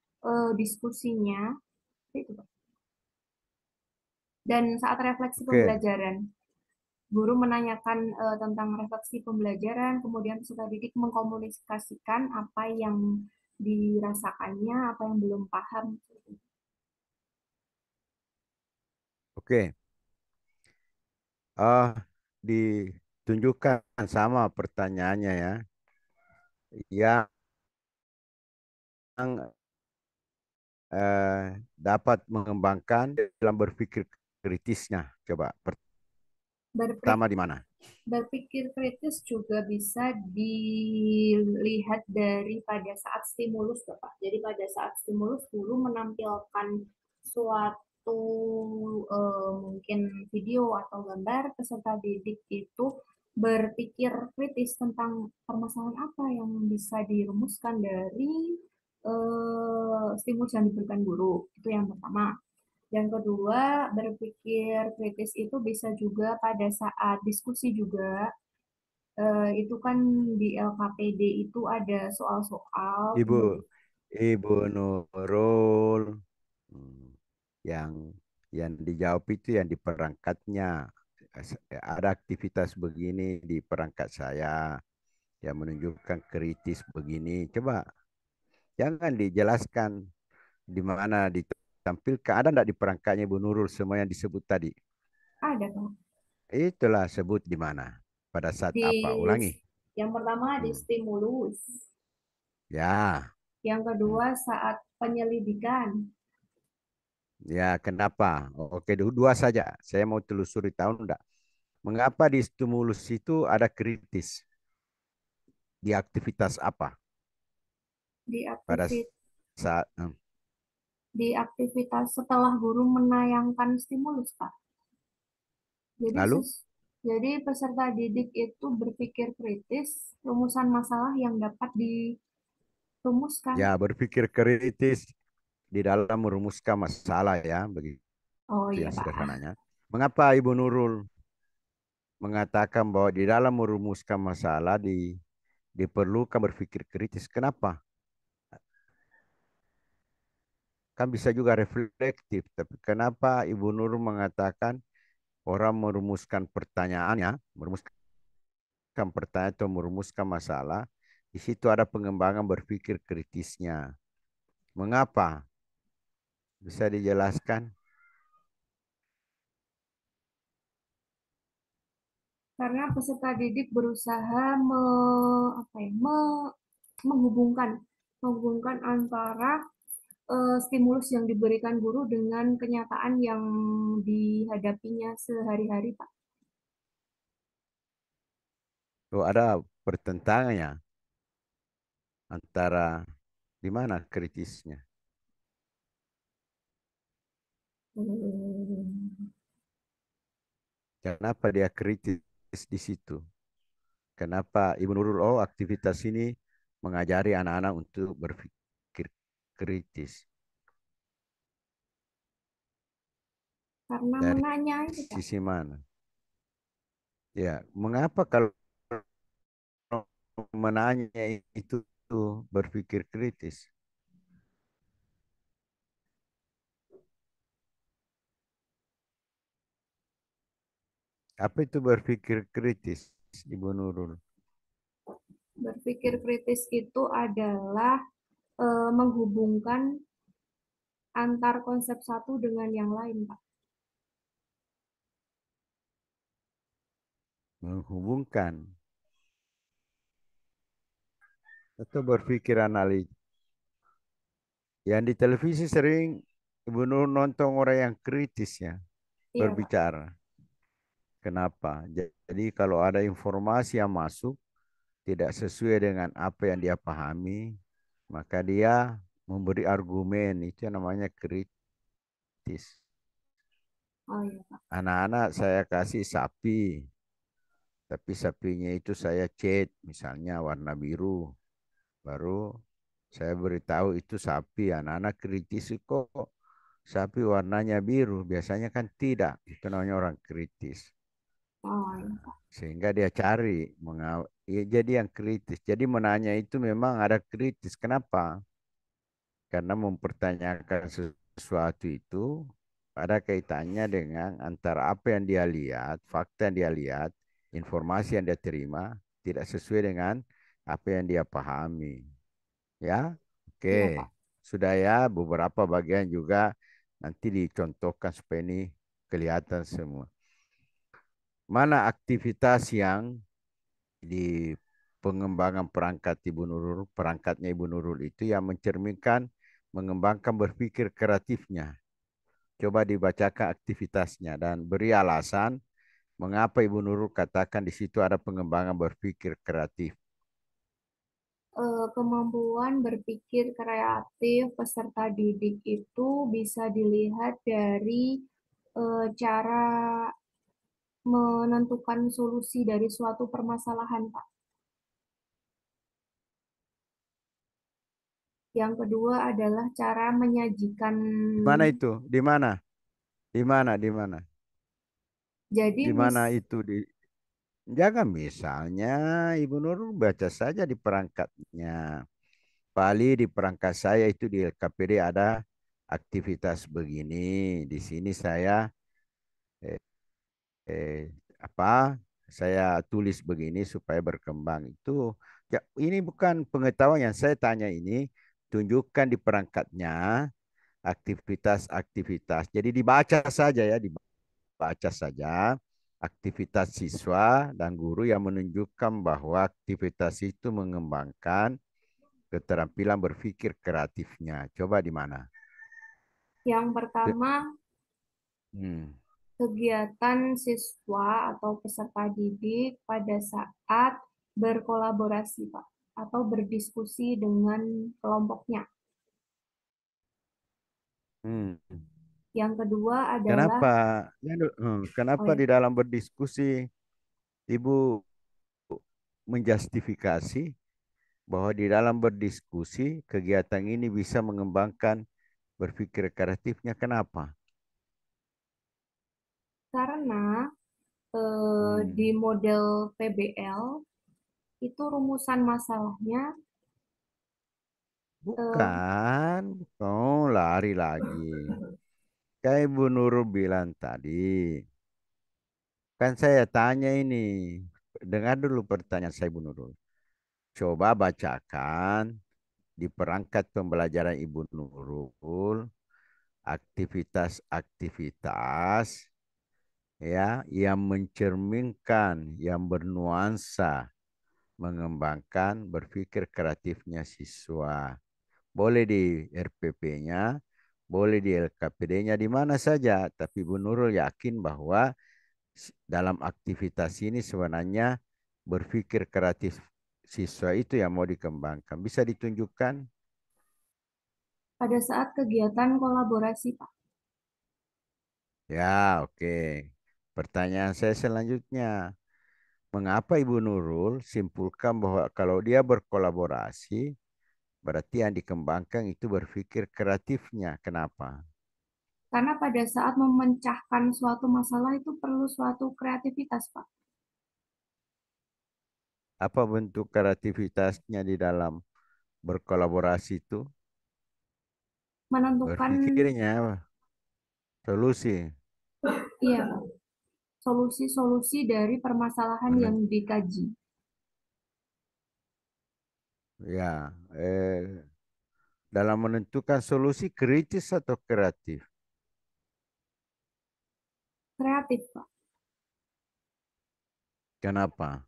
diskusinya itu, Pak. Dan saat refleksi Oke, pembelajaran, guru menanyakan tentang refleksi pembelajaran, kemudian peserta didik mengkomunikasikan apa yang dirasakannya, apa yang belum paham. oke. Ditunjukkan sama pertanyaannya ya. Yang dapat mengembangkan dalam berpikir kritisnya. Coba pertama di mana? Berpikir kritis juga bisa dilihat dari pada saat stimulus, Bapak. Jadi pada saat stimulus guru menampilkan suatu mungkin video atau gambar, peserta didik itu berpikir kritis tentang permasalahan apa yang bisa dirumuskan dari stimulus yang diberikan guru. Itu yang pertama. Yang kedua, berpikir kritis itu bisa juga pada saat diskusi juga. Itu kan di LKPD itu ada soal-soal. Ibu, Ibu Nurul, hmm, yang dijawab itu yang di perangkatnya. ada aktivitas begini di perangkat saya yang menunjukkan kritis begini. Coba jangan dijelaskan di mana ditampilkan. Ada enggak di perangkatnya Ibu Nurul semua yang disebut tadi? Ada, Pak. Itulah sebut di mana. Pada saat Di apa? Ulangi. yang pertama di Hmm. stimulus, Ya. yang Hmm. kedua saat penyelidikan, Ya, kenapa? Oke, dua saja. Saya mau telusuri tahun enggak. Mengapa di stimulus itu ada kritis? Di aktivitas apa? di Pada aktivitas saat di aktivitas setelah guru menayangkan stimulus, Pak. Jadi lalu jadi peserta didik itu berpikir kritis, rumusan masalah yang dapat dirumuskan. ya berpikir kritis di dalam merumuskan masalah ya, begitu Oh iya, yang Pak. sederhananya. Mengapa Ibu Nurul mengatakan bahwa di dalam merumuskan masalah diperlukan berpikir kritis? Kenapa? Kan bisa juga reflektif, tapi kenapa Ibu Nurul mengatakan orang merumuskan pertanyaannya, merumuskan pertanyaan atau merumuskan masalah, di situ ada pengembangan berpikir kritisnya. Mengapa? Bisa dijelaskan? Karena peserta didik berusaha apa ya, menghubungkan menghubungkan antara stimulus yang diberikan guru dengan kenyataan yang dihadapinya sehari-hari, Pak. Tuh ada pertentangannya antara di mana kritisnya? Hmm. Kenapa dia kritis di situ? Kenapa Ibu Nurul, oh aktivitas ini mengajari anak-anak untuk berpikir kritis. Karena Dari menanya itu, Pak. sisi mana? Ya, mengapa kalau menanya itu berpikir kritis? Apa itu berpikir kritis, Ibu Nurul? Berpikir kritis itu adalah menghubungkan antar konsep satu dengan yang lain, Pak. Menghubungkan atau berpikir analitis. Yang di televisi sering Ibu Nurul nonton orang yang kritis ya, Iya, Pak. berbicara. Kenapa? Jadi kalau ada informasi yang masuk tidak sesuai dengan apa yang dia pahami, maka dia memberi argumen. Itu yang namanya kritis. Oh iya, Pak. Anak-anak saya kasih sapi, tapi sapinya itu saya cat, misalnya warna biru. Baru saya beritahu itu sapi. Anak-anak kritis kok sapi warnanya biru. Biasanya kan tidak. Itu namanya orang kritis. Oh iya, Pak. Sehingga dia cari ya, jadi yang kritis. Jadi menanya itu memang ada kritis. Kenapa? Karena mempertanyakan sesuatu itu ada kaitannya dengan antara apa yang dia lihat, fakta yang dia lihat, informasi yang dia terima tidak sesuai dengan apa yang dia pahami. Ya, Iya, Pak. oke. Sudah ya, beberapa bagian juga nanti dicontohkan supaya ini kelihatan semua. Mana aktivitas yang di pengembangan perangkat Ibu Nurul, perangkatnya Ibu Nurul itu yang mencerminkan mengembangkan berpikir kreatifnya. Coba dibacakan aktivitasnya dan beri alasan mengapa Ibu Nurul katakan di situ ada pengembangan berpikir kreatif. Kemampuan berpikir kreatif peserta didik itu bisa dilihat dari cara menentukan solusi dari suatu permasalahan, Pak. Yang kedua adalah cara menyajikan. Di mana itu? Di mana? Di mana? Di mana? Jadi Di mana itu di jangan misalnya Ibu Nurul baca saja di perangkatnya. Bali di perangkat saya itu di LKPD ada aktivitas begini. Di sini saya eh, apa saya tulis begini supaya berkembang itu ya, ini bukan pengetahuan yang saya tanya ini, tunjukkan di perangkatnya aktivitas-aktivitas. Jadi dibaca saja ya, dibaca saja aktivitas siswa dan guru yang menunjukkan bahwa aktivitas itu mengembangkan keterampilan berpikir kreatifnya. Coba di mana? Yang pertama, Hmm. kegiatan siswa atau peserta didik pada saat berkolaborasi, Pak, atau berdiskusi dengan kelompoknya. Hmm. Yang kedua adalah, Kenapa? oh Kenapa ya, di dalam berdiskusi Ibu menjustifikasi bahwa di dalam berdiskusi kegiatan ini bisa mengembangkan berpikir kreatifnya? Kenapa? karena di Hmm. model PBL itu rumusan masalahnya eh, Bukan, oh lari lagi. Kayak Ibu Nurul bilang tadi, kan saya tanya ini, dengar dulu pertanyaan saya Ibu Nurul. Coba bacakan di perangkat pembelajaran Ibu Nurul aktivitas-aktivitas ya yang mencerminkan, yang bernuansa mengembangkan berpikir kreatifnya siswa. Boleh di RPP-nya, boleh di LKPD-nya, di mana saja. Tapi Bu Nurul yakin bahwa dalam aktivitas ini sebenarnya berpikir kreatif siswa itu yang mau dikembangkan. Bisa ditunjukkan? pada saat kegiatan kolaborasi, Pak. Ya, oke. Pertanyaan saya selanjutnya, mengapa Ibu Nurul simpulkan bahwa kalau dia berkolaborasi, berarti yang dikembangkan itu berpikir kreatifnya? Kenapa? Karena pada saat memecahkan suatu masalah itu perlu suatu kreativitas, Pak. Apa bentuk kreativitasnya di dalam berkolaborasi itu? Menentukan, Berpikirnya, solusi. iya, Pak, solusi-solusi dari permasalahan yang Menen- dikaji. Ya, dalam menentukan solusi kritis atau kreatif. Kreatif, Pak. Kenapa?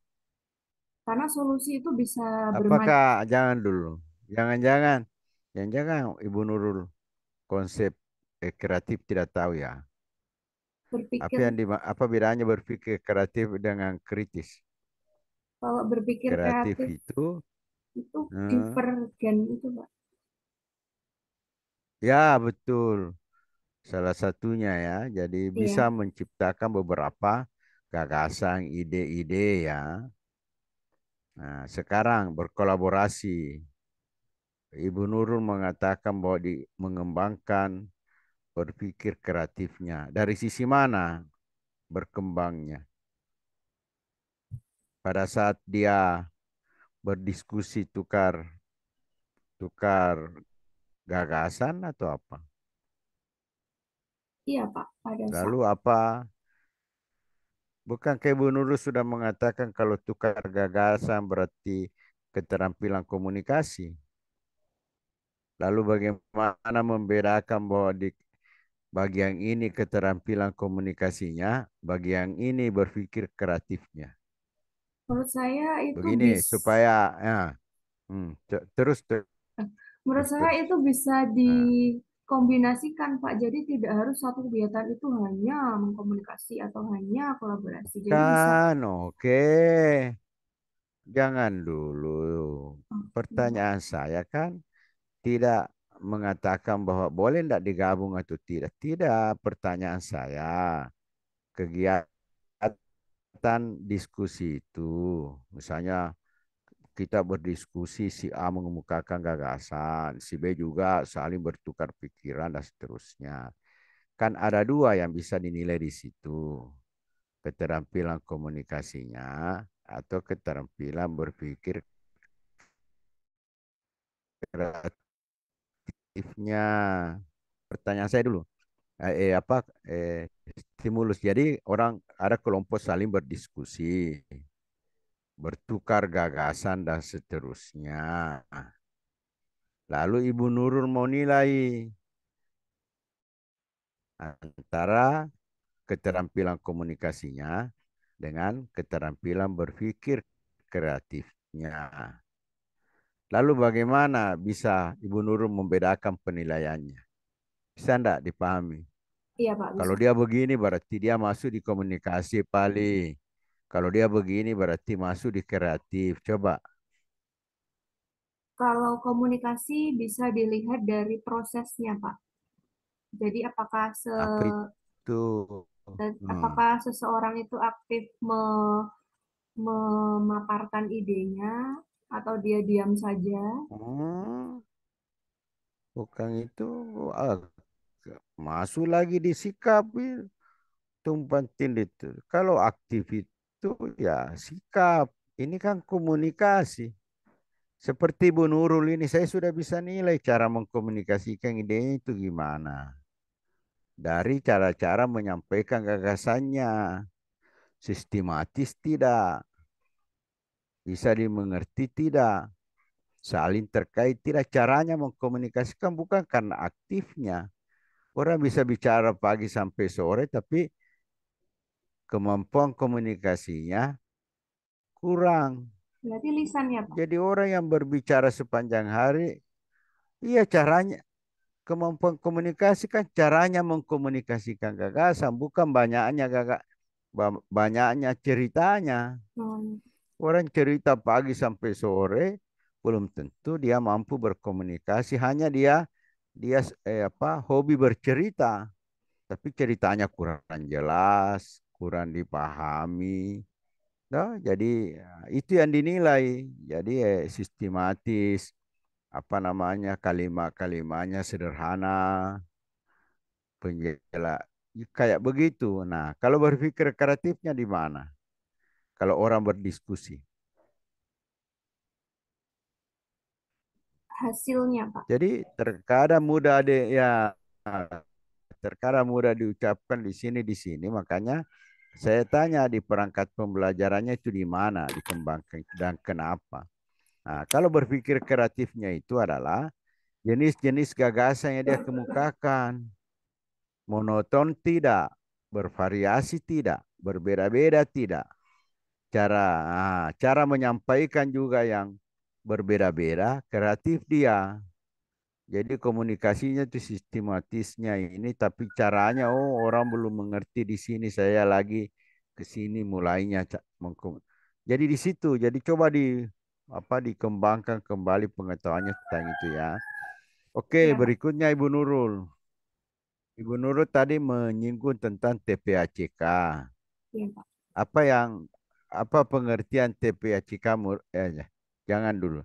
Karena solusi itu bisa bermacam, Apakah jangan dulu, jangan-jangan, jangan-jangan Ibu Nurul konsep kreatif tidak tahu ya. Apa berpikir, yang apa bedanya berpikir kreatif dengan kritis? kalau berpikir Kreatif kreatif itu, itu eh, divergen itu, Pak. ya betul, salah satunya ya. Jadi bisa Iya. menciptakan beberapa gagasan, ide-ide ya. Nah, sekarang berkolaborasi. Ibu Nurul mengatakan bahwa mengembangkan berpikir kreatifnya. Dari sisi mana berkembangnya? Pada saat dia berdiskusi tukar tukar gagasan atau apa? Iya, Pak, pada saat Lalu apa? Bukan kayak Bu Nurul sudah mengatakan kalau tukar gagasan berarti keterampilan komunikasi. Lalu bagaimana membedakan bahwa di bagian ini keterampilan komunikasinya, bagian ini berpikir kreatifnya. menurut saya itu Begini bis supaya ya, terus menurut terus saya terus. itu bisa Nah, dikombinasikan, Pak. Jadi tidak harus satu kegiatan itu hanya mengkomunikasi atau hanya kolaborasi. Jadi bisa, kan oke. Jangan dulu. oh, iya, Pak. Pertanyaan saya kan tidak mengatakan bahwa boleh tidak digabung atau tidak. Tidak, pertanyaan saya. Kegiatan diskusi itu, misalnya kita berdiskusi, si A mengemukakan gagasan, si B juga saling bertukar pikiran dan seterusnya. Kan ada dua yang bisa dinilai di situ. Keterampilan komunikasinya atau keterampilan berpikir kreatifnya. Pertanyaan saya dulu. apa stimulus. Jadi orang ada kelompok saling berdiskusi, bertukar gagasan dan seterusnya. Lalu Ibu Nurul mau nilai antara keterampilan komunikasinya dengan keterampilan berpikir kreatifnya. Lalu bagaimana bisa Ibu Nurul membedakan penilaiannya? Bisa enggak dipahami? Iya, Pak, Kalau bisa. dia begini berarti dia masuk di komunikasi paling. Kalau dia begini berarti masuk di kreatif. Coba Kalau komunikasi bisa dilihat dari prosesnya, Pak. Jadi apa itu? Hmm. apakah seseorang itu aktif memaparkan idenya atau dia diam saja? Hmm, bukan itu. Ah, masuk lagi di sikap itu. Tumpan tindih itu. Kalau aktif itu ya sikap. Ini kan komunikasi. Seperti Bu Nurul ini, saya sudah bisa nilai cara mengkomunikasikan idenya itu gimana. Dari cara-cara menyampaikan gagasannya. Sistematis tidak. Bisa dimengerti tidak. Saling terkait tidak. Caranya mengkomunikasikan bukan karena aktifnya. Orang bisa bicara pagi sampai sore, tapi kemampuan komunikasinya kurang. Berarti lisan ya, Pak. Jadi orang yang berbicara sepanjang hari, iya caranya, kemampuan komunikasi kan caranya mengkomunikasikan gagasan, bukan banyaknya banyaknya ceritanya. Hmm, Orang cerita pagi sampai sore, belum tentu dia mampu berkomunikasi. Hanya dia hobi bercerita, tapi ceritanya kurang jelas, kurang dipahami. Nah, jadi itu yang dinilai. Jadi sistematis, apa namanya, kalimat-kalimatnya sederhana, penjela kayak begitu. Nah, kalau berpikir kreatifnya di mana? Kalau orang berdiskusi. hasilnya, Pak. Jadi terkadang mudah terkadang mudah diucapkan di sini. Makanya saya tanya di perangkat pembelajarannya itu di mana dikembangkan dan kenapa. Nah, kalau berpikir kreatifnya itu adalah jenis-jenis gagasan yang dia kemukakan. Monoton tidak, bervariasi tidak, berbeda-beda tidak. Cara menyampaikan juga yang berbeda-beda, kreatif dia. Jadi komunikasinya itu sistematisnya ini, tapi caranya orang belum mengerti di sini. Saya lagi ke sini mulainya. Jadi di situ. Jadi coba dikembangkan kembali pengetahuannya tentang itu ya. Oke, Iya, Pak. berikutnya Ibu Nurul. Ibu Nurul tadi menyinggung tentang TPACK. Iya, Pak. Apa yang apa pengertian TPACK? Ya, jangan dulu.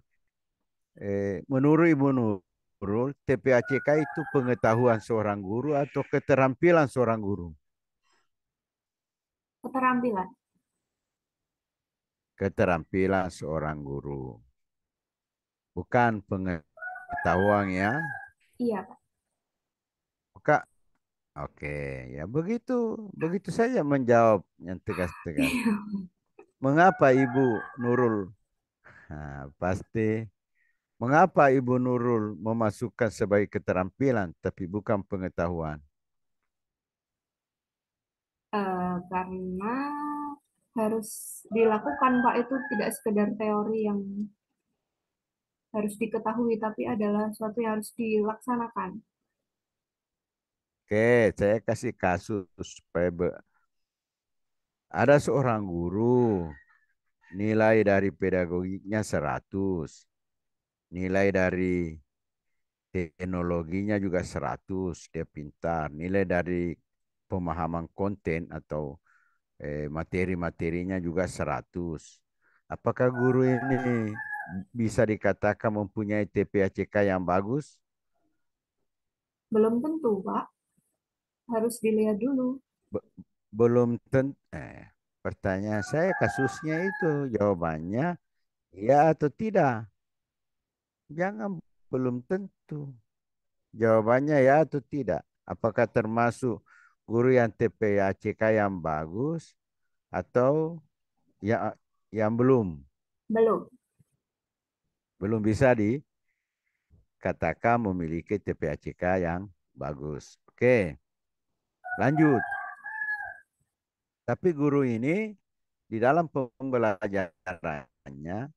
Menurut Ibu Nurul, TPACK itu pengetahuan seorang guru atau keterampilan seorang guru? Keterampilan. Keterampilan seorang guru. Bukan pengetahuan ya. Iya, Pak. Bukan. Oke, ya begitu. Begitu saja menjawab yang tegas-tegas. Mengapa Ibu Nurul? Nah, pasti. Mengapa Ibu Nurul memasukkan sebagai keterampilan tapi bukan pengetahuan? Karena harus dilakukan, Pak. Itu tidak sekedar teori yang harus diketahui, tapi adalah suatu yang harus dilaksanakan. Oke, saya kasih kasus supaya ada seorang guru, nilai dari pedagogiknya 100, nilai dari teknologinya juga 100, dia pintar, nilai dari pemahaman konten atau materi-materinya juga 100. Apakah guru ini bisa dikatakan mempunyai TPACK yang bagus? Belum tentu, Pak. Harus dilihat dulu. Be- Belum tentu. Pertanyaan saya kasusnya itu jawabannya ya atau tidak. Jangan belum tentu. Jawabannya ya atau tidak. Apakah termasuk guru yang TPACK yang bagus atau yang belum? Belum. Belum bisa dikatakan memiliki TPACK yang bagus. Oke, lanjut. Tapi guru ini di dalam pembelajarannya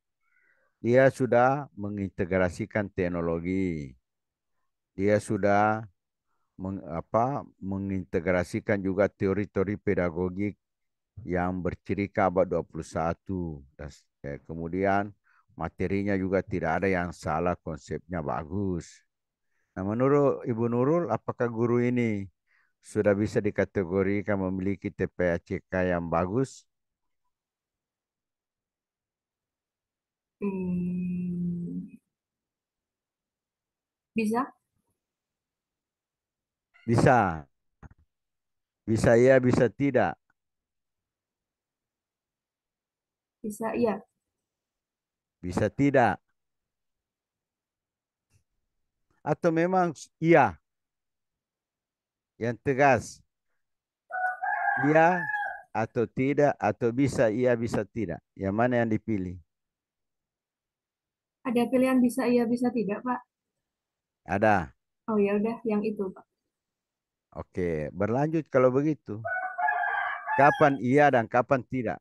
dia sudah mengintegrasikan teknologi. Dia sudah mengintegrasikan juga teori-teori pedagogik yang berciri abad 21. Kemudian materinya juga tidak ada yang salah, konsepnya bagus. Nah, menurut Ibu Nurul, apakah guru ini sudah bisa dikategorikan memiliki TPACK yang bagus? Hmm, bisa? Bisa. Bisa ya, bisa tidak. Bisa, iya. Bisa tidak. Atau memang iya, yang tegas. Iya atau tidak, atau bisa iya, bisa tidak. Yang mana yang dipilih? Ada pilihan bisa iya, bisa tidak, Pak? Ada. Oh ya udah, yang itu, Pak. Oke, berlanjut kalau begitu. Kapan iya dan kapan tidak?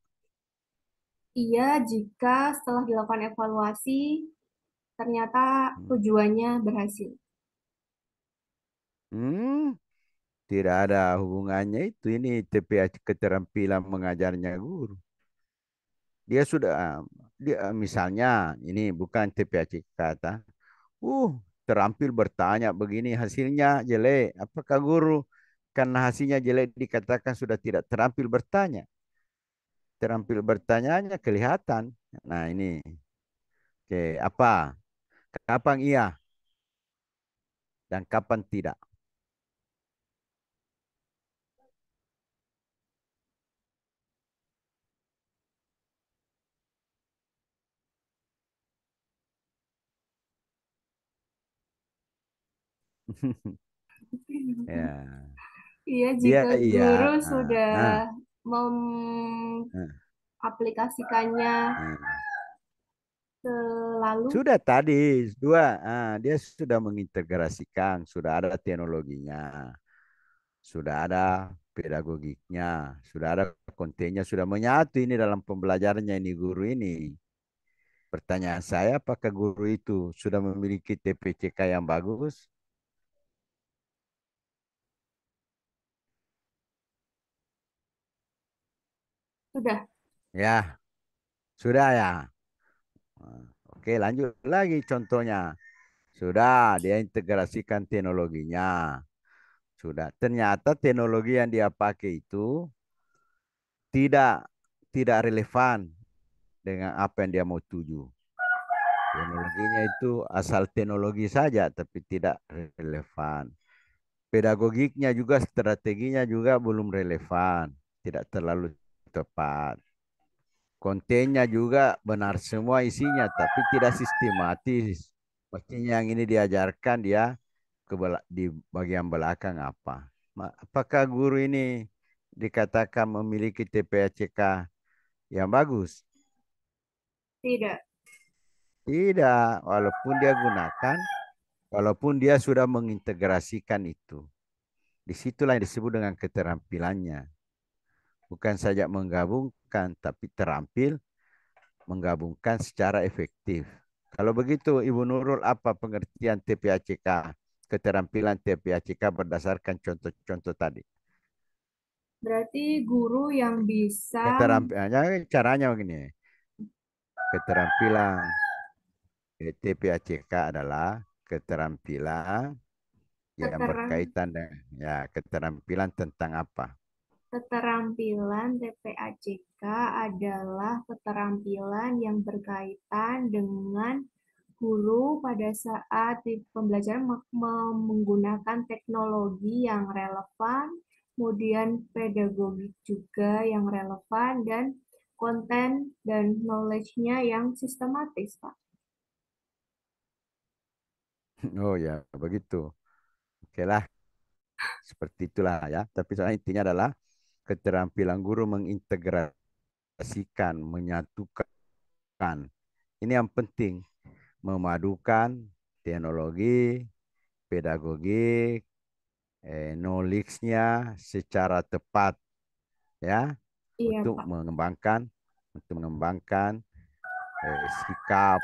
Iya, jika setelah dilakukan evaluasi, ternyata Hmm, tujuannya berhasil. Hmm, tidak ada hubungannya itu. Ini TPA keterampilan mengajarnya guru. Dia sudah, misalnya ini bukan TPA kata, terampil bertanya begini hasilnya jelek. Apakah guru karena hasilnya jelek dikatakan sudah tidak terampil bertanya? Terampil bertanyanya kelihatan. Nah ini, oke, apa? Kapan iya dan kapan tidak? Ya, Iya, dia jika iya. guru Ah, sudah ah, ah, mengaplikasikannya ah. selalu, Sudah tadi dua, dia sudah mengintegrasikan, sudah ada teknologinya, sudah ada pedagogiknya, sudah ada kontennya, sudah menyatu ini dalam pembelajarannya ini guru ini. Pertanyaan saya, apakah guru itu sudah memiliki TPCK yang bagus? sudah. Ya, sudah ya. Oke, lanjut lagi contohnya. Sudah dia integrasikan teknologinya. Sudah. Ternyata teknologi yang dia pakai itu tidak tidak relevan dengan apa yang dia mau tuju. Teknologinya itu asal teknologi saja, tapi tidak relevan. Pedagogiknya juga, strateginya juga belum relevan, tidak terlalu tepat. Kontennya juga benar semua isinya, tapi tidak sistematis. Pastinya yang ini diajarkan dia di bagian belakang apa. Apakah guru ini dikatakan memiliki TPACK yang bagus? Tidak. Tidak, walaupun dia sudah mengintegrasikan itu. Disitulah yang disebut dengan keterampilannya. Bukan saja menggabungkan, tapi terampil menggabungkan secara efektif. Kalau begitu, Ibu Nurul, apa pengertian TPACK? Keterampilan TPACK berdasarkan contoh-contoh tadi. Berarti guru yang bisa Keterampilannya caranya begini. Keterampilan TPACK adalah keterampilan yang keteram berkaitan dengan keterampilan tentang apa? keterampilan TPACK adalah keterampilan yang berkaitan dengan guru pada saat di pembelajaran menggunakan teknologi yang relevan, kemudian pedagogik juga yang relevan, dan konten dan knowledge-nya yang sistematis, Pak. Oh ya, begitu. Oke lah. seperti itulah ya. Tapi soalnya intinya adalah keterampilan guru mengintegrasikan, menyatukan. Ini yang penting, memadukan teknologi, pedagogik, knowledge-nya secara tepat ya Iya, untuk Pak. mengembangkan sikap,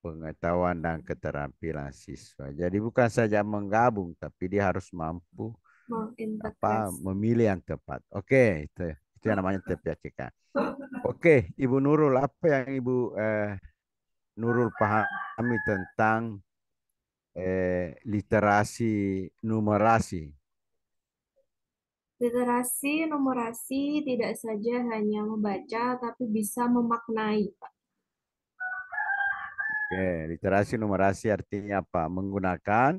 pengetahuan dan keterampilan siswa. Jadi bukan saja menggabung, tapi dia harus mampu Mengintegrasi. memilih yang tepat. Oke, itu yang namanya TPACK. Oke, Ibu Nurul, apa yang Ibu Nurul pahami tentang literasi numerasi? Literasi numerasi tidak saja hanya membaca, tapi bisa memaknai, Pak. Oke, literasi numerasi artinya apa? Menggunakan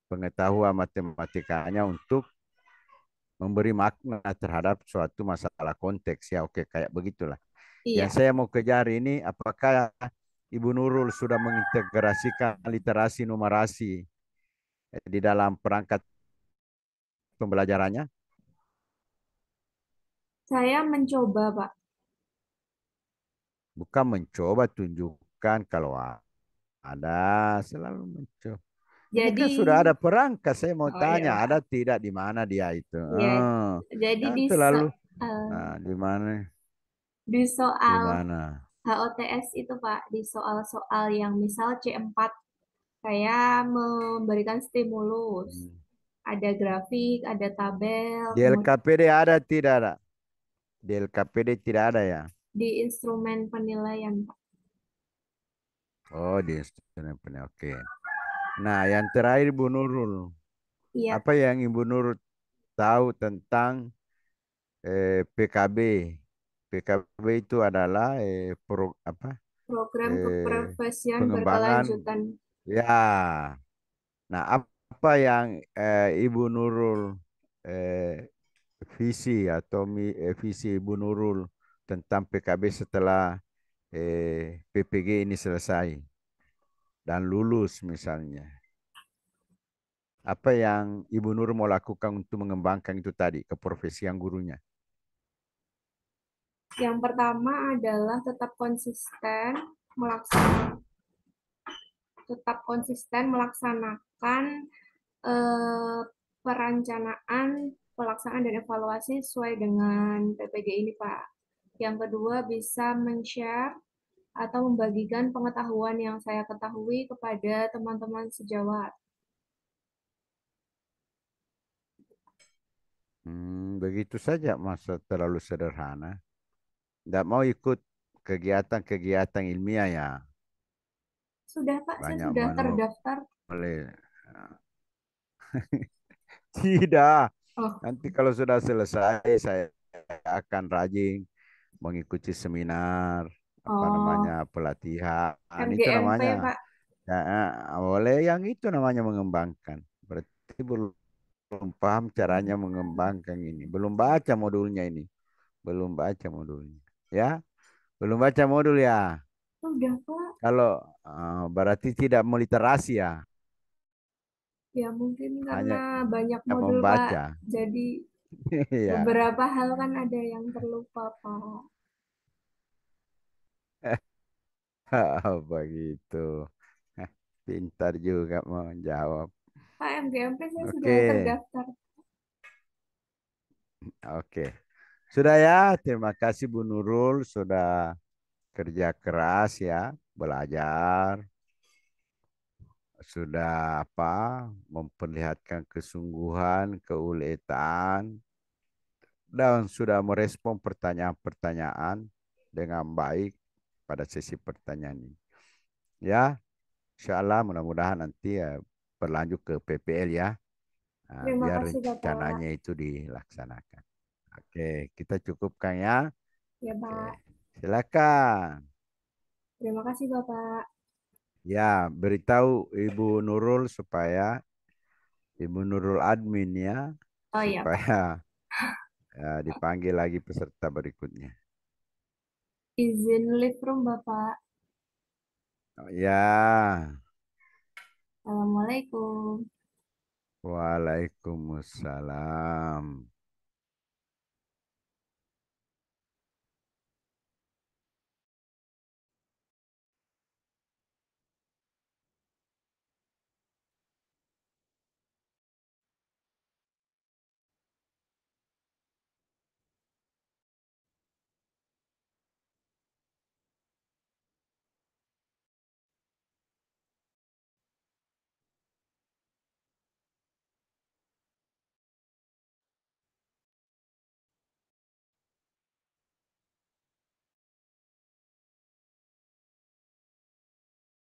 pengetahuan matematikanya untuk memberi makna terhadap suatu masalah konteks ya. Oke, kayak begitulah. Yang Iya, saya mau kejar ini, apakah Ibu Nurul sudah mengintegrasikan literasi numerasi di dalam perangkat pembelajarannya? saya mencoba, Pak. Bukan mencoba, tunjukkan kalau ada, selalu mencoba. Ini Jadi, kan sudah ada perangkat. Saya mau oh ya, tanya, ada Pak. tidak di mana dia itu? Iya, jadi Jangan terlalu. eh, Di mana? di Di soal mana? HOTS itu, Pak, di soal-soal yang misal C4, saya memberikan stimulus. Hmm. Ada grafik, ada tabel, Di kemudian LKPD ada tidak ada? Di LKPD tidak ada ya? di instrumen penilaian, Pak. Oh, di instrumen penilaian. Oke. Nah, yang terakhir Bu Nurul, Iya, apa yang Ibu Nurul tahu tentang PKB? PKB itu adalah apa? program Eh, keprofesian pengembangan. berkelanjutan. Ya. Nah, apa yang Ibu Nurul eh, visi Ibu Nurul tentang PKB setelah PPG ini selesai dan lulus misalnya. Apa yang Ibu Nurul mau lakukan untuk mengembangkan itu tadi, keprofesian gurunya? Yang pertama adalah melaksanakan, tetap konsisten melaksanakan eh, perencanaan, pelaksanaan dan evaluasi sesuai dengan PPG ini, Pak. Yang kedua, bisa men-share atau membagikan pengetahuan yang saya ketahui kepada teman-teman sejawat. Begitu saja, masa terlalu sederhana. Tidak mau ikut kegiatan-kegiatan ilmiah ya, Sudah, Pak, saya banyak sudah menulis. terdaftar. Tidak. Oh, Nanti kalau sudah selesai, saya akan rajin mengikuti seminar, apa oh, namanya, pelatihan. Itu MGMP, namanya. Pak. Ya, oleh yang itu namanya mengembangkan. Berarti belum paham caranya mengembangkan ini. Belum baca modulnya ini. Belum baca modulnya. Ya, belum baca modul ya. Sudah, Pak. Kalau berarti tidak meliterasi ya, Ya, mungkin karena hanya banyak modul, Pak. membaca. Jadi, Ya, beberapa hal kan ada yang terlupa, Pak. begitu. Pintar juga mau jawab. Pak, MGMP saya sudah Oke, terdaftar. oke. Sudah ya, terima kasih Bu Nurul sudah kerja keras ya, belajar, sudah apa, memperlihatkan kesungguhan, keuletan, dan sudah merespon pertanyaan-pertanyaan dengan baik pada sesi pertanyaan ini. Ya, insya Allah mudah-mudahan nanti ya berlanjut ke PPL ya. Nah, Terima biar kasih, Bapak. rencananya itu dilaksanakan. Oke, kita cukupkan ya. Ya, Pak. Oke, silakan. Terima kasih, Bapak. Ya, beritahu Ibu Nurul supaya Ibu Nurul admin ya, Oh iya, Pak. supaya dipanggil lagi peserta berikutnya. Izin live room, Bapak. Ya, Assalamualaikum. Waalaikumsalam.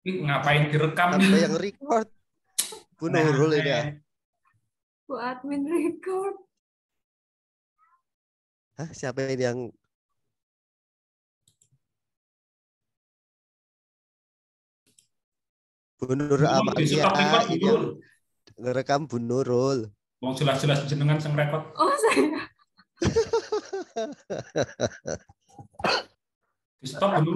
Ini ngapain direkam nih? Sampai yang record Bu Nurul ini ya. Bu admin record. Hah, siapa ini yang Bu Nurul Di stop record, Amalia Bu ini yang Nurul. ngerekam Bu Nurul. Mau jelas-jelas jenengan sing record. Oh, saya. Di stop, Bu Nurul.